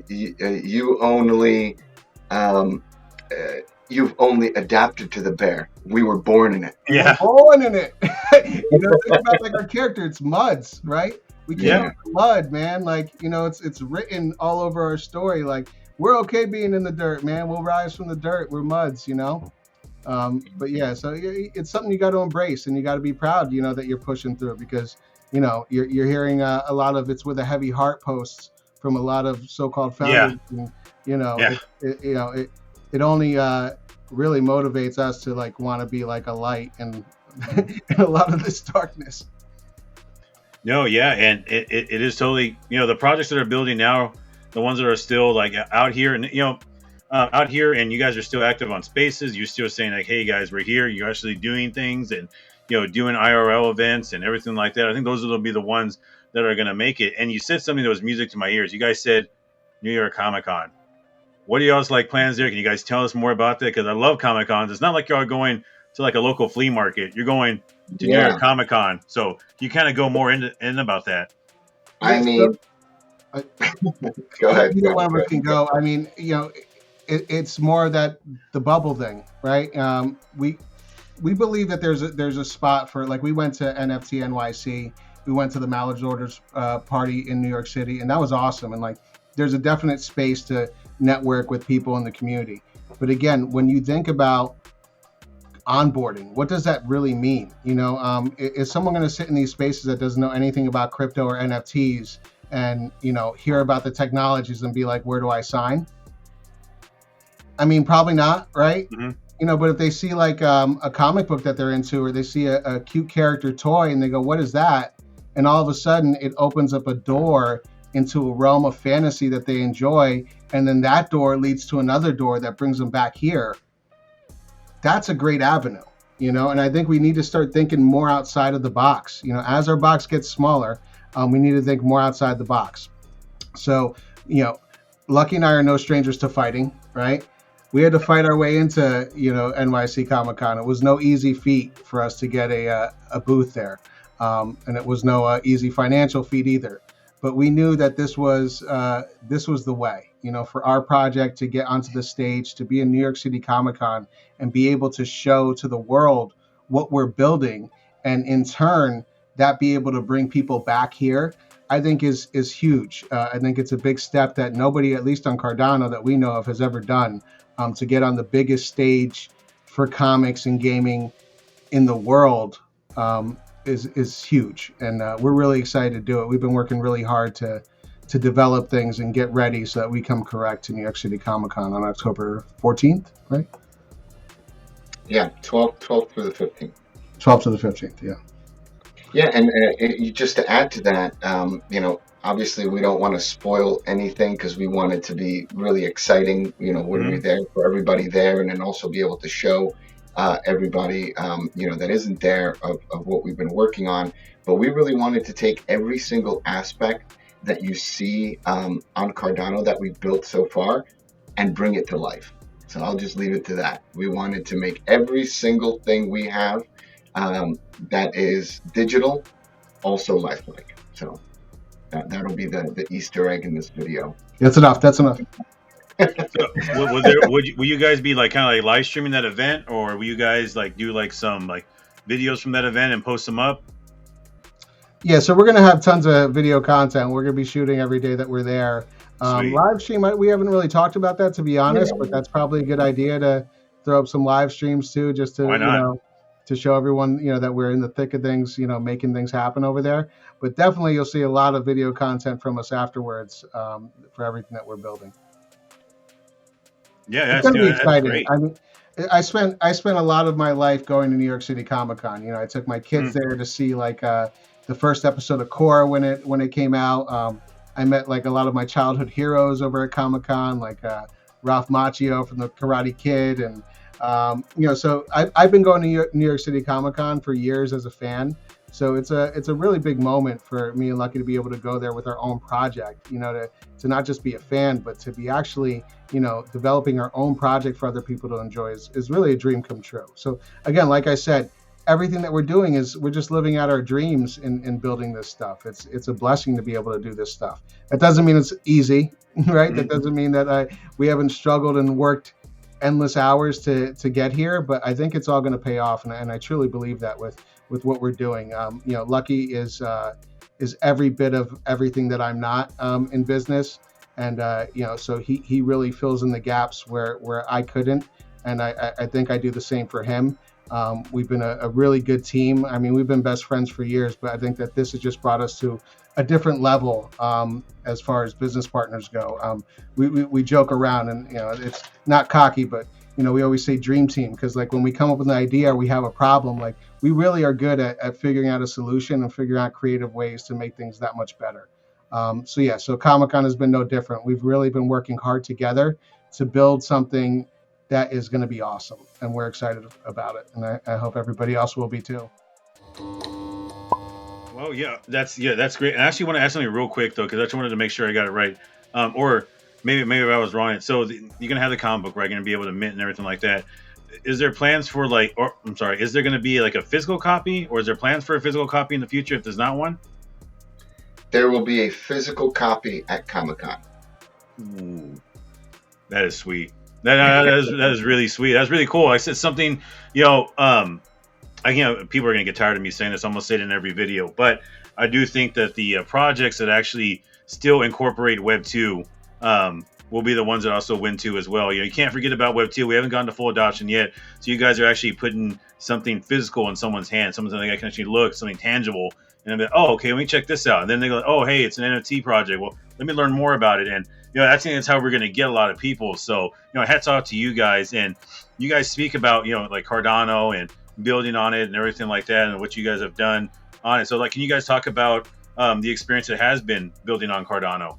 you only you've only adapted to the bear. We were born in it. Yeah. We're born in it. Think about like our character. It's muds, right? We came out of mud, man. Like, it's written all over our story. Like, we're okay being in the dirt, man. We'll rise from the dirt. We're muds, But yeah, so it's something you got to embrace, and you got to be proud, that you're pushing through it, because, you're hearing a lot of it's with a heavy heart posts from a lot of so-called founders. Yeah. And, it only really motivates us to like want to be like a light and in a lot of this darkness. No, yeah, and it is totally, the projects that are building now, the ones that are still like out here, and out here, and you guys are still active on Spaces. You're still saying like, hey guys, we're here. You're actually doing things, and doing IRL events and everything like that. I think those will be the ones that are going to make it. And you said something that was music to my ears. You guys said New York Comic Con. What are y'all's like plans there? Can you guys tell us more about that? Because I love Comic Cons. It's not like y'all are going to like a local flea market. You're going to New York Comic Con. So you kind of go more in about that. I mean, go ahead. Either one of us can go. I mean, it's more that the bubble thing, right? We believe that there's a spot for, like, we went to NFT NYC, we went to the Mallards Orders party in New York City, and that was awesome. And like, there's a definite space to network with people in the community. But again, when you think about onboarding, what does that really mean? Is someone going to sit in these spaces that doesn't know anything about crypto or NFTs and hear about the technologies and be like, where do I sign? I mean, probably not, right? Mm-hmm. But if they see like a comic book that they're into, or they see a cute character toy and they go, what is that? and all of a sudden it opens up a door into a realm of fantasy that they enjoy, and then that door leads to another door that brings them back here. That's a great avenue, and I think we need to start thinking more outside of the box. As our box gets smaller, we need to think more outside the box. So, Lucky and I are no strangers to fighting, right? We had to fight our way into, NYC Comic Con. It was no easy feat for us to get a booth there. And it was no easy financial feat either. But we knew that this was the way, for our project to get onto the stage, to be in New York City Comic Con and be able to show to the world what we're building, and in turn, that be able to bring people back here, I think is huge. I think it's a big step that nobody, at least on Cardano that we know of, has ever done, to get on the biggest stage for comics and gaming in the world. Is huge, and we're really excited to do it. We've been working really hard to develop things and get ready so that we come correct to New York City Comic Con on October 14th, right? Yeah, 12th through the 15th. 12th to the 15th, yeah. Yeah, and just to add to that, obviously we don't want to spoil anything because we want it to be really exciting. We're be there for everybody there, and then also be able to show everybody, that isn't there of what we've been working on. But we really wanted to take every single aspect that you see on Cardano that we've built so far and bring it to life. So I'll just leave it to that. We wanted to make every single thing we have that is digital also lifelike. So that'll be the Easter egg in this video. That's enough. So, will you guys be kind of live streaming that event, or will you guys do some videos from that event and post them up? Yeah, so we're gonna have tons of video content. We're gonna be shooting every day that we're there. Live stream, we haven't really talked about that, to be honest, but that's probably a good idea to throw up some live streams too, just to to show everyone that we're in the thick of things, making things happen over there. But definitely you'll see a lot of video content from us afterwards for everything that we're building. Yeah, it's gonna be exciting. Great. I mean, I spent a lot of my life going to New York City Comic Con. I took my kids there to see the first episode of Korra when it came out. I met a lot of my childhood heroes over at Comic Con, Ralph Macchio from the Karate Kid, and so I've been going to New York City Comic Con for years as a fan. So it's a really big moment for me and Lucky to be able to go there with our own project, to not just be a fan, but to be actually, developing our own project for other people to enjoy is really a dream come true. So again, like I said, everything that we're doing is we're just living out our dreams in building this stuff. It's a blessing to be able to do this stuff. That doesn't mean it's easy, right? Mm-hmm. That doesn't mean that we haven't struggled and worked endless hours to get here, but I think it's all going to pay off, and I truly believe that with what we're doing. Lucky is every bit of everything that I'm not in business, and so he really fills in the gaps where I couldn't, and I think I do the same for him. We've been a really good team. I mean, we've been best friends for years, but I think that this has just brought us to a different level as far as business partners go. We joke around, and it's not cocky, but we always say dream team, because when we come up with an idea or we have a problem, we really are good at figuring out a solution and figuring out creative ways to make things that much better. So Comic-Con has been no different. We've really been working hard together to build something that is going to be awesome, and we're excited about it, and I hope everybody else will be too. Well, that's great. And I actually want to ask something real quick though, because I just wanted to make sure I got it right, or maybe I was wrong. So you're gonna have the comic book, right? You're gonna be able to mint and everything like that. Is there plans for is there gonna be a physical copy, or is there plans for a physical copy in the future if there's not one? There will be a physical copy at Comic-Con. Ooh, that is sweet. That is really sweet. That's really cool. I said something, people are gonna get tired of me saying this. I'm gonna say it in every video, but I do think that the projects that actually still incorporate Web 2 will be the ones that also win too as well. You can't forget about Web 2. We haven't gotten to full adoption yet, so you guys are actually putting something physical in someone's hand, something that I can actually look, something tangible, and I'm like, oh, okay, let me check this out. And then they go, oh, hey, it's an NFT project. Well, let me learn more about it. And I think that's how we're going to get a lot of people. So hats off to you guys, and you guys speak about Cardano and building on it and everything like that, and what you guys have done. on it. So like, can you guys talk about the experience it has been building on Cardano?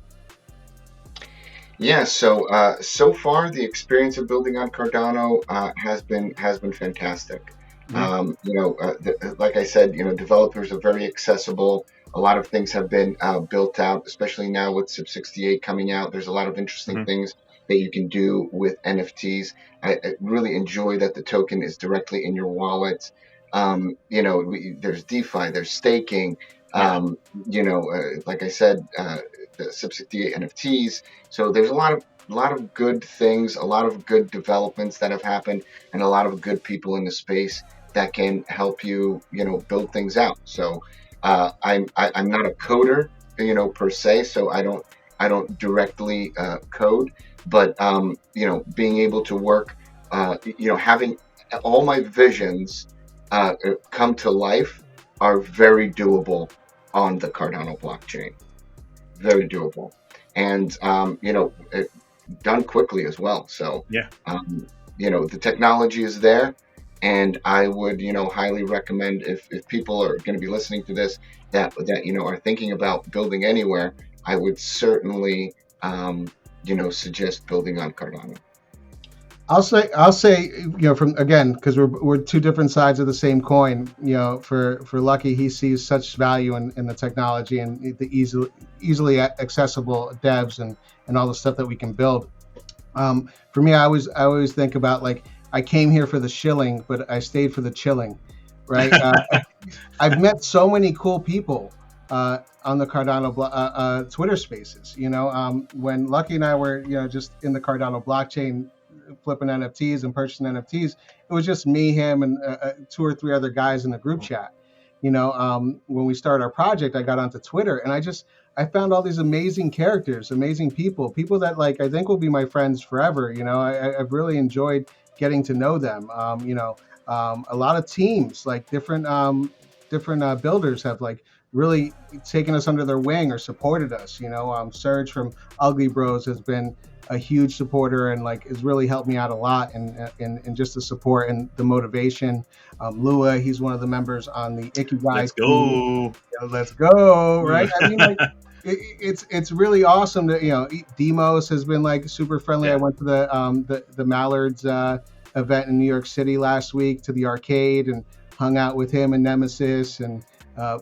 Yeah, so far the experience of building on Cardano has been fantastic. Mhm. Like I said, developers are very accessible. A lot of things have been built out, especially now with Sub 68 coming out. There's a lot of interesting Hmm. things that you can do with NFTs. I really enjoy that the token is directly in your wallet. There's DeFi, there's staking. Yeah. Like I said, the Sub 68 NFTs. So there's a lot of good things, a lot of good developments that have happened, and a lot of good people in the space that can help you, build things out. So I'm not a coder, per se, so I don't directly code, but being able to work, having all my visions come to life are very doable on the Cardano blockchain. Very doable, and done quickly as well. So, Yeah. the technology is there, and I would, highly recommend if people are going to be listening to this that are thinking about building anywhere, I would certainly, suggest building on Cardano. I'll say, from again, because we're two different sides of the same coin. For Lucky, he sees such value in the technology and the easily accessible devs and all the stuff that we can build. For me, I always think about, like, I came here for the shilling, but I stayed for the chilling, right? I've met so many cool people on the Cardano Twitter Spaces. When Lucky and I were, just in the Cardano blockchain, flipping NFTs and purchasing NFTs, it was just me, him, and two or three other guys in the group chat. When we started our project, I got onto Twitter, and I found all these amazing characters, amazing people that, like, I think will be my friends forever. I've really enjoyed getting to know them. A lot of teams, like different builders, have, like, really taken us under their wing or supported us. Serge from Ugly Bros has been a huge supporter and, like, has really helped me out a lot in just the support and the motivation. Lua, he's one of the members on the Let's Ikigai team. go. Let's go, right? I mean, like, it's really awesome that, Demos has been, like, super friendly. I Yeah. went to the Mallards event in New York City last week, to the arcade, and hung out with him and Nemesis, and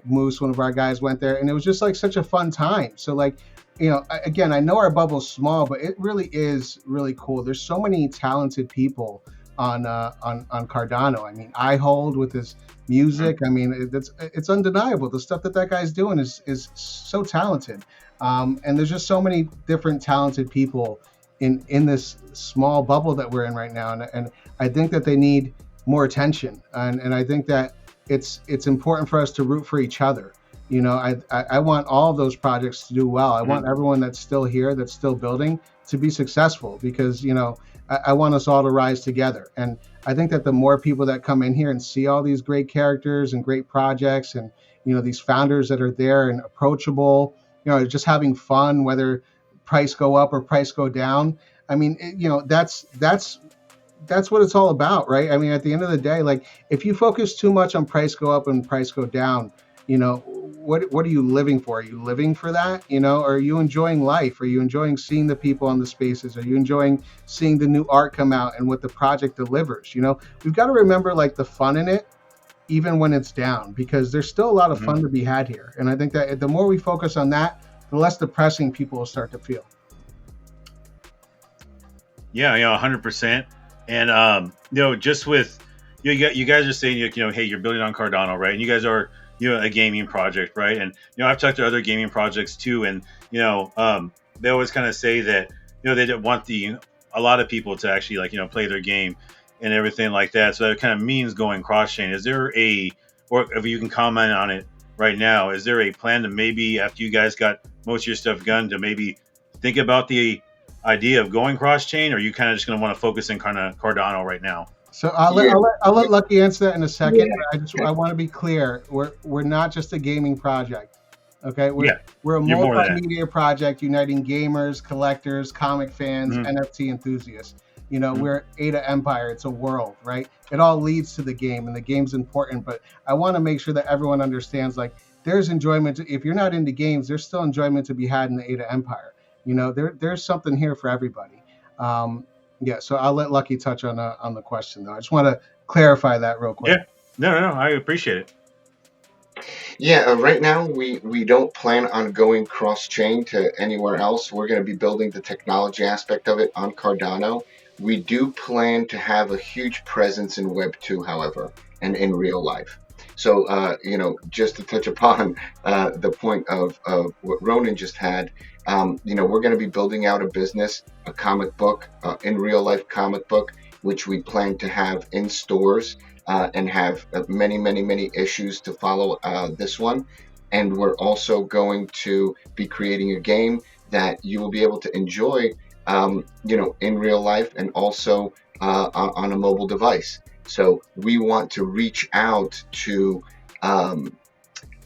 Moose, one of our guys, went there, and it was just, like, such a fun time. So, like, again, I know our bubble's small, but it really is really cool. There's so many talented people on Cardano. I mean, I hold with his music. I mean, it's undeniable. The stuff that guy's doing is so talented. And there's just so many different talented people in this small bubble that we're in right now. And I think that they need more attention. And I think that it's important for us to root for each other. I want all of those projects to do well. I want everyone that's still here, that's still building, to be successful, because, I want us all to rise together. And I think that the more people that come in here and see all these great characters and great projects, and, these founders that are there and approachable, just having fun, whether price go up or price go down. I mean, that's what it's all about, right? I mean, at the end of the day, like, if you focus too much on price go up and price go down, what are you living for? Are you living for that? Are you enjoying life? Are you enjoying seeing the people on the spaces? Are you enjoying seeing the new art come out and what the project delivers? We've got to remember, like, the fun in it, even when it's down, because there's still a lot of fun to be had here. And I think that the more we focus on that, the less depressing people will start to feel. Yeah, 100%. And just with you guys are saying, hey, you're building on Cardano, right? And you guys are, a gaming project, right? And I've talked to other gaming projects too, and they always kind of say that they don't want a lot of people to actually, like, play their game and everything like that. So that kind of means going cross chain. Is there or if you can comment on it right now, is there a plan to maybe, after you guys got most of your stuff done, to maybe think about the idea of going cross chain, or are you kind of just going to want to focus in kind of Cardano right now? So I'll let Lucky answer that in a second. Yeah. I want to be clear. We're not just a gaming project. Okay, we're a You're more than that. multimedia project uniting gamers, collectors, comic fans, NFT enthusiasts. We're Ada Empire. It's a world, right? It all leads to the game, and the game's important. But I want to make sure that everyone understands, like, there's enjoyment. If you're not into games, there's still enjoyment to be had in the Ada Empire. There's something here for everybody. Yeah, so I'll let Lucky touch on the question, though. I just want to clarify that real quick. Yeah, no, I appreciate it. Yeah, right now we don't plan on going cross-chain to anywhere else. We're going to be building the technology aspect of it on Cardano. We do plan to have a huge presence in Web 2, however, and in real life. So, just to touch upon the point of what Ronan just had, we're going to be building out a business, a comic book, in real life comic book, which we plan to have in stores and have many, many, many issues to follow this one. And we're also going to be creating a game that you will be able to enjoy, in real life and also on a mobile device. So we want to reach out to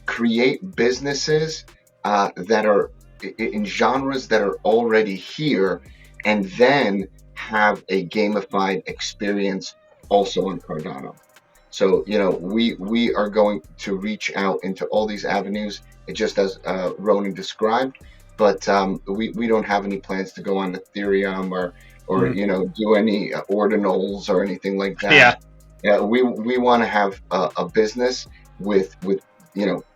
create businesses that are in genres that are already here, and then have a gamified experience also on Cardano. So, we are going to reach out into all these avenues, just as Ronan described, but we don't have any plans to go on Ethereum or do any ordinals or anything like that. Yeah, we want to have a business with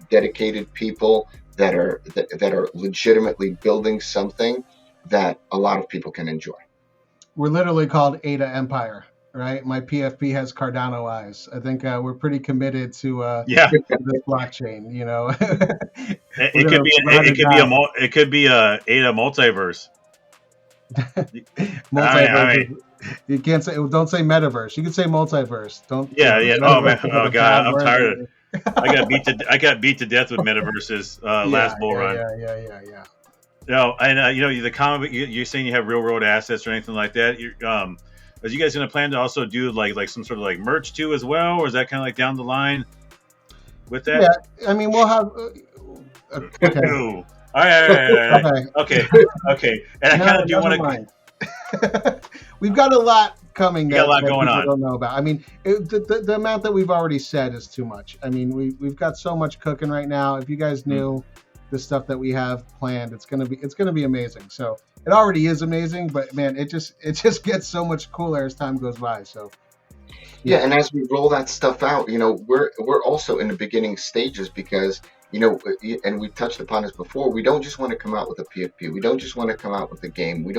dedicated people that are legitimately building something that a lot of people can enjoy. We're literally called Ada Empire, right? My PFP has Cardano eyes. I think we're pretty committed to this blockchain. It could be a Ada multiverse. Multiverse. You can't say. Don't say metaverse. You can say multiverse. Don't. Yeah. Oh man. Oh god. I'm tired of it. I got beat to death with metaverses last bull run. Yeah. No, and the comic. You're saying you have real world assets or anything like that. Are you guys going to plan to also do like some sort of like merch too as well, or is that kind of like down the line with that? Yeah, I mean we'll have. Okay. All right. Okay. And I kind of do want to. We've got a lot coming. Got a lot going on. I don't know about. I mean, the amount that we've already said is too much. I mean, we've got so much cooking right now. If you guys knew the stuff that we have planned, it's gonna be amazing. So it already is amazing, but man, it just gets so much cooler as time goes by. So. Yeah, and as we roll that stuff out, we're also in the beginning stages because. And we touched upon this before, we don't just want to come out with a PFP. We don't just want to come out with a game. We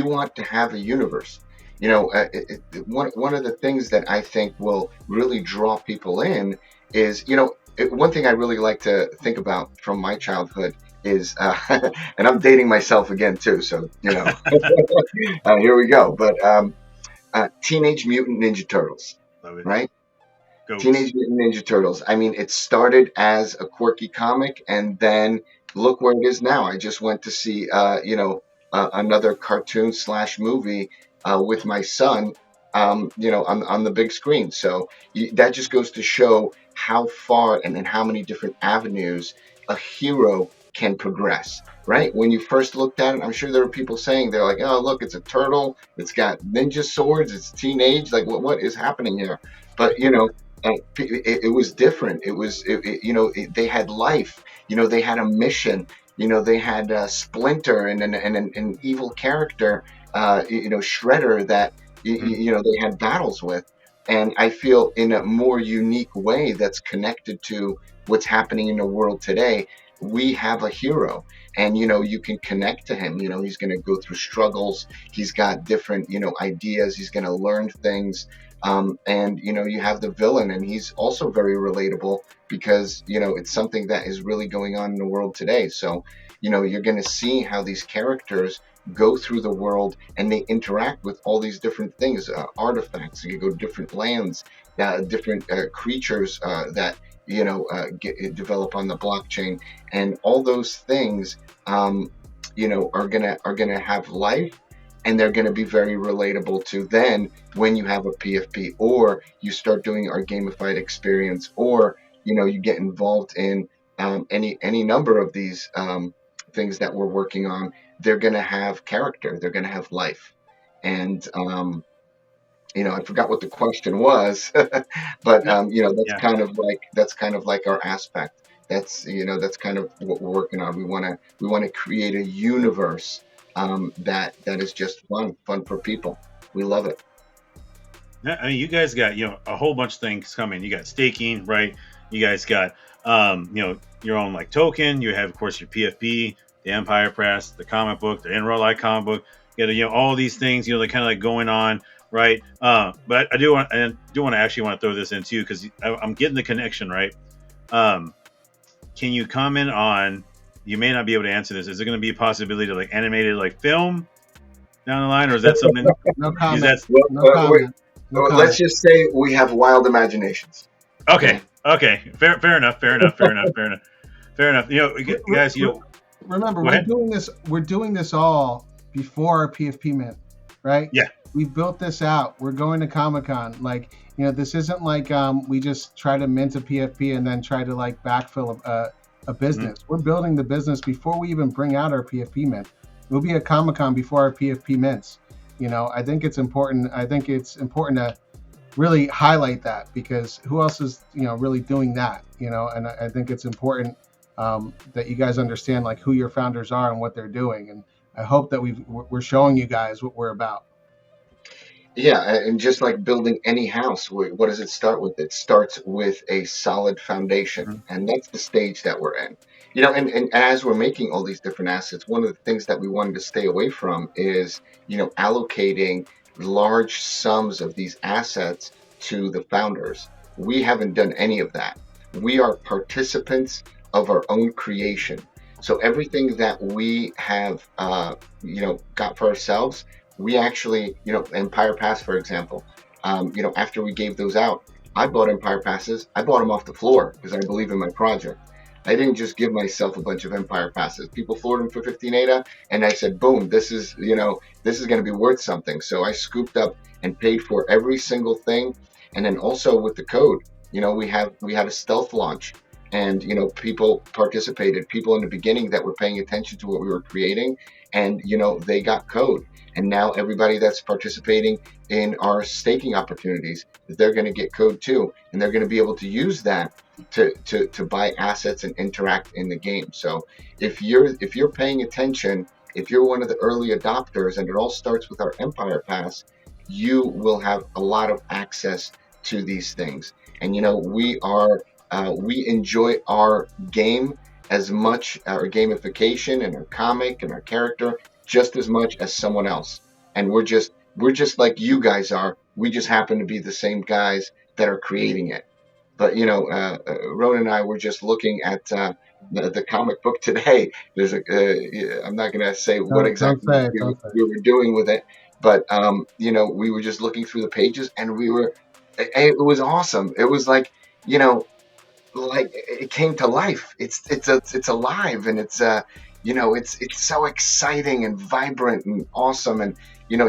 want to have a universe. One of the things that I think will really draw people in is, one thing I really like to think about from my childhood is, and I'm dating myself again too, so, here we go. But Teenage Mutant Ninja Turtles, right? Teenage Mutant Ninja Turtles. I mean, it started as a quirky comic, and then look where it is now. I just went to see, another cartoon / movie with my son, on the big screen. So that just goes to show how far and how many different avenues a hero can progress. Right? When you first looked at it, I'm sure there were people saying, they're like, oh, look, it's a turtle. It's got ninja swords. It's teenage. Like, what is happening here? But, it was different. It was, they had life. They had a mission. They had Splinter and an evil character, Shredder that, they had battles with. And I feel in a more unique way that's connected to what's happening in the world today, we have a hero. And, you can connect to him. He's going to go through struggles. He's got different, ideas. He's going to learn things. And, you have the villain, and he's also very relatable because, it's something that is really going on in the world today. So, you're going to see how these characters go through the world and they interact with all these different things, artifacts. You go to different lands, different creatures that, develop on the blockchain, and all those things, are gonna have life. And they're going to be very relatable to then when you have a PFP or you start doing our gamified experience, or, you get involved in any number of these things that we're working on. They're going to have character. They're going to have life. And I forgot what the question was, but Yeah. that's Yeah. kind of like our aspect. That's kind of what we're working on. We want to create a universe that is just fun for people. We love it. Yeah, I mean, you guys got a whole bunch of things coming. You got staking, right? You guys got your own like token. You have, of course, your PFP, the Empire Press, the comic book, the In Real Life comic book. You got all these things. They're kind of like going on, right? But I do want to actually want to throw this in too because I'm getting the connection, right? Um, can you comment on? You may not be able to answer this. Is there going to be a possibility to like animated like film down the line, or is that something? No Because comment. that's Well, No comment. No let's comment. just say we have wild imaginations. okay. Okay. Okay, fair enough. Fair enough. Fair enough. Fair enough. Fair enough. Guys. Remember, Go we're ahead. doing this. We're doing this all before our PFP mint, right? Yeah. We built this out. We're going to Comic Con. Like, this isn't like we just try to mint a PFP and then try to like backfill a Mhm. business. We're building the business before we even bring out our PFP mint. We'll be at Comic Con before our PFP mints. I think it's important. I think it's important to really highlight that because who else is really doing that? And I think it's important that you guys understand like who your founders are and what they're doing. And I hope that we're showing you guys what we're about. Yeah, and just like building any house, what does it start with? It starts with a solid foundation, Mhm. and that's the stage that we're in. And as we're making all these different assets, one of the things that we wanted to stay away from is, allocating large sums of these assets to the founders. We haven't done any of that. We are participants of our own creation. So everything that we have, got for ourselves, we actually, Empire Pass, for example, after we gave those out, I bought Empire Passes. I bought them off the floor because I believe in my project. I didn't just give myself a bunch of Empire Passes. People floored them for 15 ADA, and I said, boom, this is going to be worth something. So I scooped up and paid for every single thing. And then also with the code, we had a stealth launch, and people participated. People in the beginning that were paying attention to what we were creating, and they got code. And now everybody that's participating in our staking opportunities, they're going to get code too, and they're going to be able to use that to buy assets and interact in the game. So if you're paying attention, if you're one of the early adopters, and it all starts with our Empire Pass, you will have a lot of access to these things. And we enjoy our game as much, our gamification and our comic and our character, just as much as someone else. And we're just like you guys are. We just happen to be the same guys that are creating it. But Ronan and I were just looking at the comic book today. I'm not going to say what Don't exactly say it. Don't say it. we were doing with it, but we were just looking through the pages, and it was awesome. It was like it came to life. It's alive, and it's so exciting and vibrant and awesome. And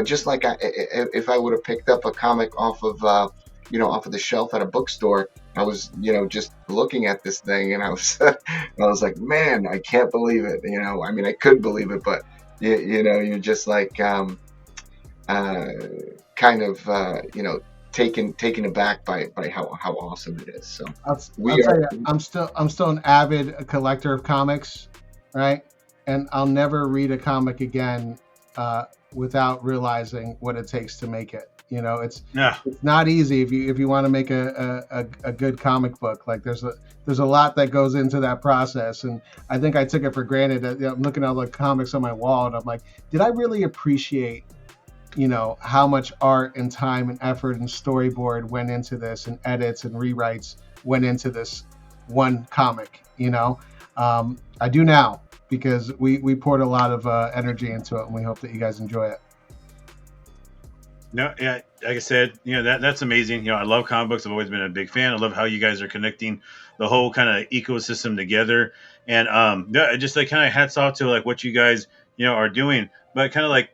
just like if I would have picked up a comic off of the shelf at a bookstore, I was just looking at this thing, and I was I was like, man, I can't believe it. I mean, I could believe it, but you're just like uh, kind of taken aback by how awesome it is. So I'll we tell are. you, I'm still an avid collector of comics, right? And I'll never read a comic again without realizing what it takes to make it. Yeah. It's not easy if you want to make a good comic book. Like there's a lot that goes into that process, and I think I took it for granted. I'm looking at all the comics on my wall, and I'm like, did I really appreciate how much art and time and effort and storyboard went into this, and edits and rewrites went into this one comic? I do now because we poured a lot of energy into it, and we hope that you guys enjoy it. No, yeah, like I said, that's amazing. I love comic books. I've always been a big fan. I love how you guys are connecting the whole kind of ecosystem together, and yeah, just like kind of hats off to like what you guys are doing. But kind of like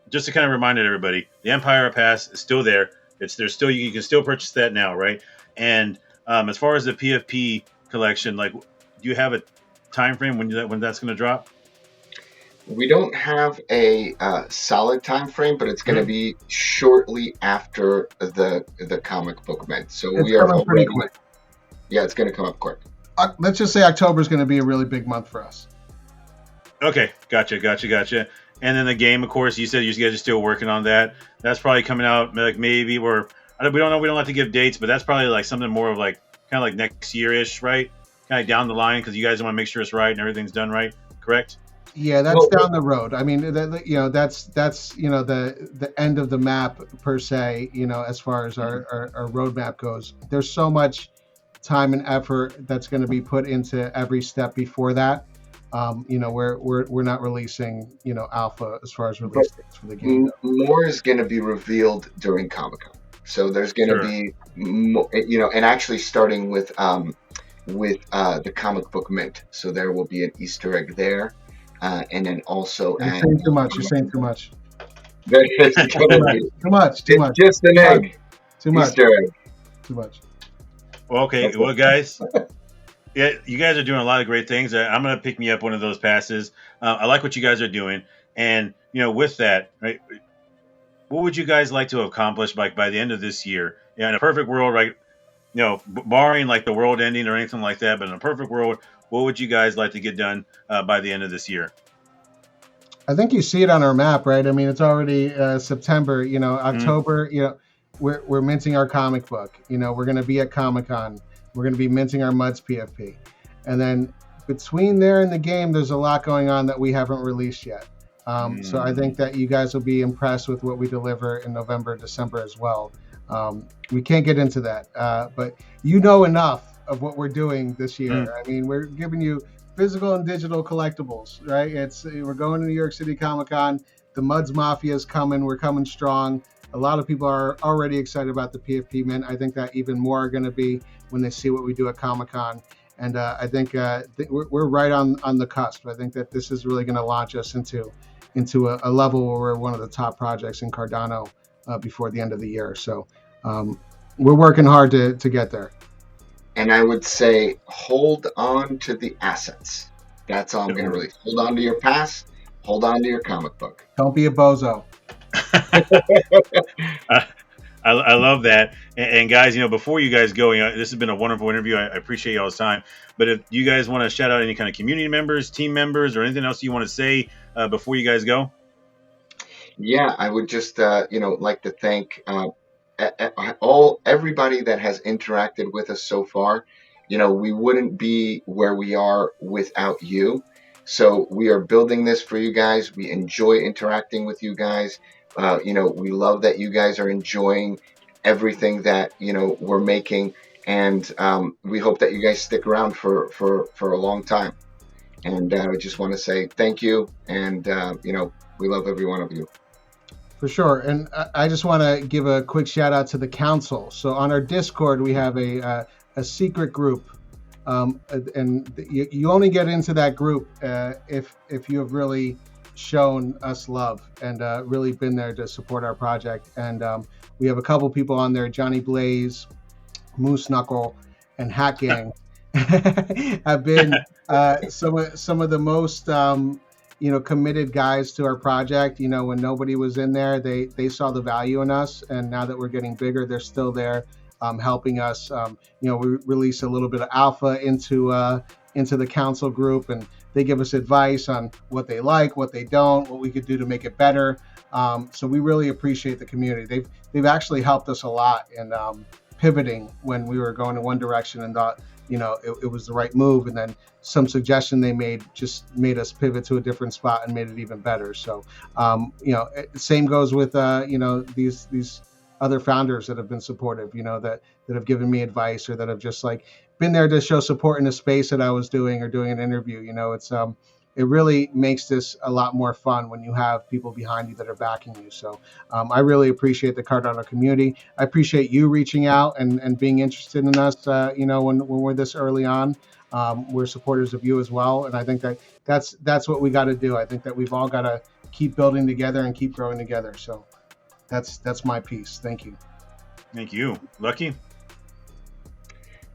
just to kind of remind everybody, the Empire Pass is still there. There's still you can still purchase that now, right? And as far as the PFP collection, like, do you have a time frame when that's going to drop? We don't have a solid time frame, but it's going to Mhm. be shortly after the comic book mint. So It's we are coming pretty already, quick. yeah, it's going to come up quick. Let's just say October is going to be a really big month for us. Okay, gotcha. And then the game, of course, you said you guys are still working on that. That's probably coming out like maybe we don't know. We don't have to give dates, but that's probably like something more of like kind of like next year ish, right? Kind of down the line because you guys want to make sure it's right and everything's done right. Correct? Yeah, that's Well, down the road. I mean, that's the end of the map per se. As far as our roadmap goes, there's so much time and effort that's going to be put into every step before that. We're not releasing alpha as far as but release dates for the game goes. more is going to be revealed during Comic Con. So there's going to Sure. be, and actually starting with the comic book mint. So there will be an Easter egg there, and then also You're at saying too much. You're saying too much. there's going to be Too much. Too much. just an egg, Too much. Easter egg. Too much. Well, okay. Well, guys, yeah, you guys are doing a lot of great things. I'm gonna pick me up one of those passes. I like what you guys are doing, and with that, right? What would you guys like to accomplish like by the end of this year? Yeah, in a perfect world, right? Barring like the world ending or anything like that, but in a perfect world, what would you guys like to get done by the end of this year? I think you see it on our map, right? I mean, it's already September. Mhm. October. We're minting our comic book. We're going to be at Comic Con. We're going to be minting our Muds PFP, and then between there and the game, there's a lot going on that we haven't released yet. So I think that you guys will be impressed with what we deliver in November, December as well. We can't get into that, but enough of what we're doing this year. Mm. I mean, we're giving you physical and digital collectibles, right? We're going to New York City Comic Con. The Muds Mafia is coming. We're coming strong. A lot of people are already excited about the PFP mint. I think that even more are going to be when they see what we do at Comic Con. And I think we're right on the cusp. I think that this is really going to launch us into a level where we're one of the top projects in Cardano before the end of the year. So we're working hard to get there. And I would say hold on to the assets. That's all I'm going to release. Hold on to your pass. Hold on to your comic book. Don't be a bozo. I love that. And guys, before you guys go, this has been a wonderful interview. I appreciate y'all's time. But if you guys want to shout out any kind of community members, team members, or anything else you want to say before you guys go. Yeah, I would just like to thank everybody that has interacted with us so far. We wouldn't be where we are without you. So we are building this for you guys. We enjoy interacting with you guys. We love that you guys are enjoying everything that we're making, and we hope that you guys stick around for a long time. And I just want to say thank you, and we love every one of you. For sure. And I just want to give a quick shout out to the council. So on our Discord, we have a secret group. And you only get into that group if you have really shown us love and really been there to support our project. And we have a couple people on there, Johnny Blaze, Moose Knuckle, and Hat Gang have been some of the most committed guys to our project. When nobody was in there, they saw the value in us, and now that we're getting bigger, they're still there helping us. We release a little bit of alpha into the council group, and they give us advice on what they like, what they don't, what we could do to make it better. So we really appreciate the community. They've actually helped us a lot in pivoting when we were going in one direction and thought it was the right move, and then some suggestion they made just made us pivot to a different spot and made it even better. So same goes with these other founders that have been supportive, that have given me advice or that have just like been there to show support in a space that I was doing or doing an interview. It really makes this a lot more fun when you have people behind you that are backing you. So I really appreciate the Cardano community. I appreciate you reaching out and being interested in us. When we're this early on, we're supporters of you as well. And I think that's what we got to do. I think that we've all got to keep building together and keep growing together. So that's my piece. Thank you. Thank you. Lucky?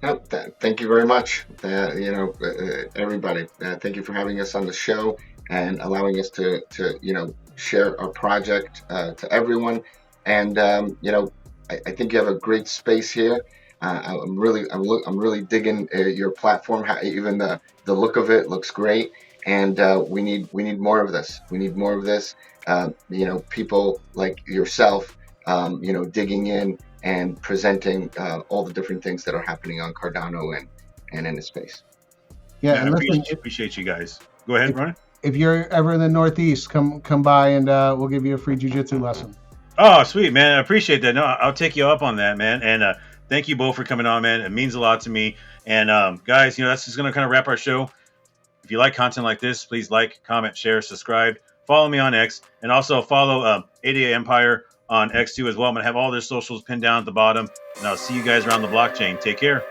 No, thank you very much. Everybody, thank you for having us on the show. and allowing us to share our project to everyone. And I think you have a great space here. I'm really digging your platform. Even the look of it looks great, and we need more of this. We need more of this. People like yourself, digging in and presenting all the different things that are happening on Cardano and in the space. Yeah, Yeah, I and listen, appreciate you guys. Go ahead, if, Ronnie. if you're ever in the Northeast, come by and we'll give you a free jujitsu lesson. Oh, sweet, man. I appreciate that. No, I'll take you up on that, man. And thank you both for coming on, man. It means a lot to me. And guys, that's just going to kind of wrap our show. If you like content like this, please like, comment, share, subscribe. Follow me on X. And also follow 88 Empire on X2 as well. I'm going to have all their socials pinned down at the bottom. And I'll see you guys around the blockchain. Take care.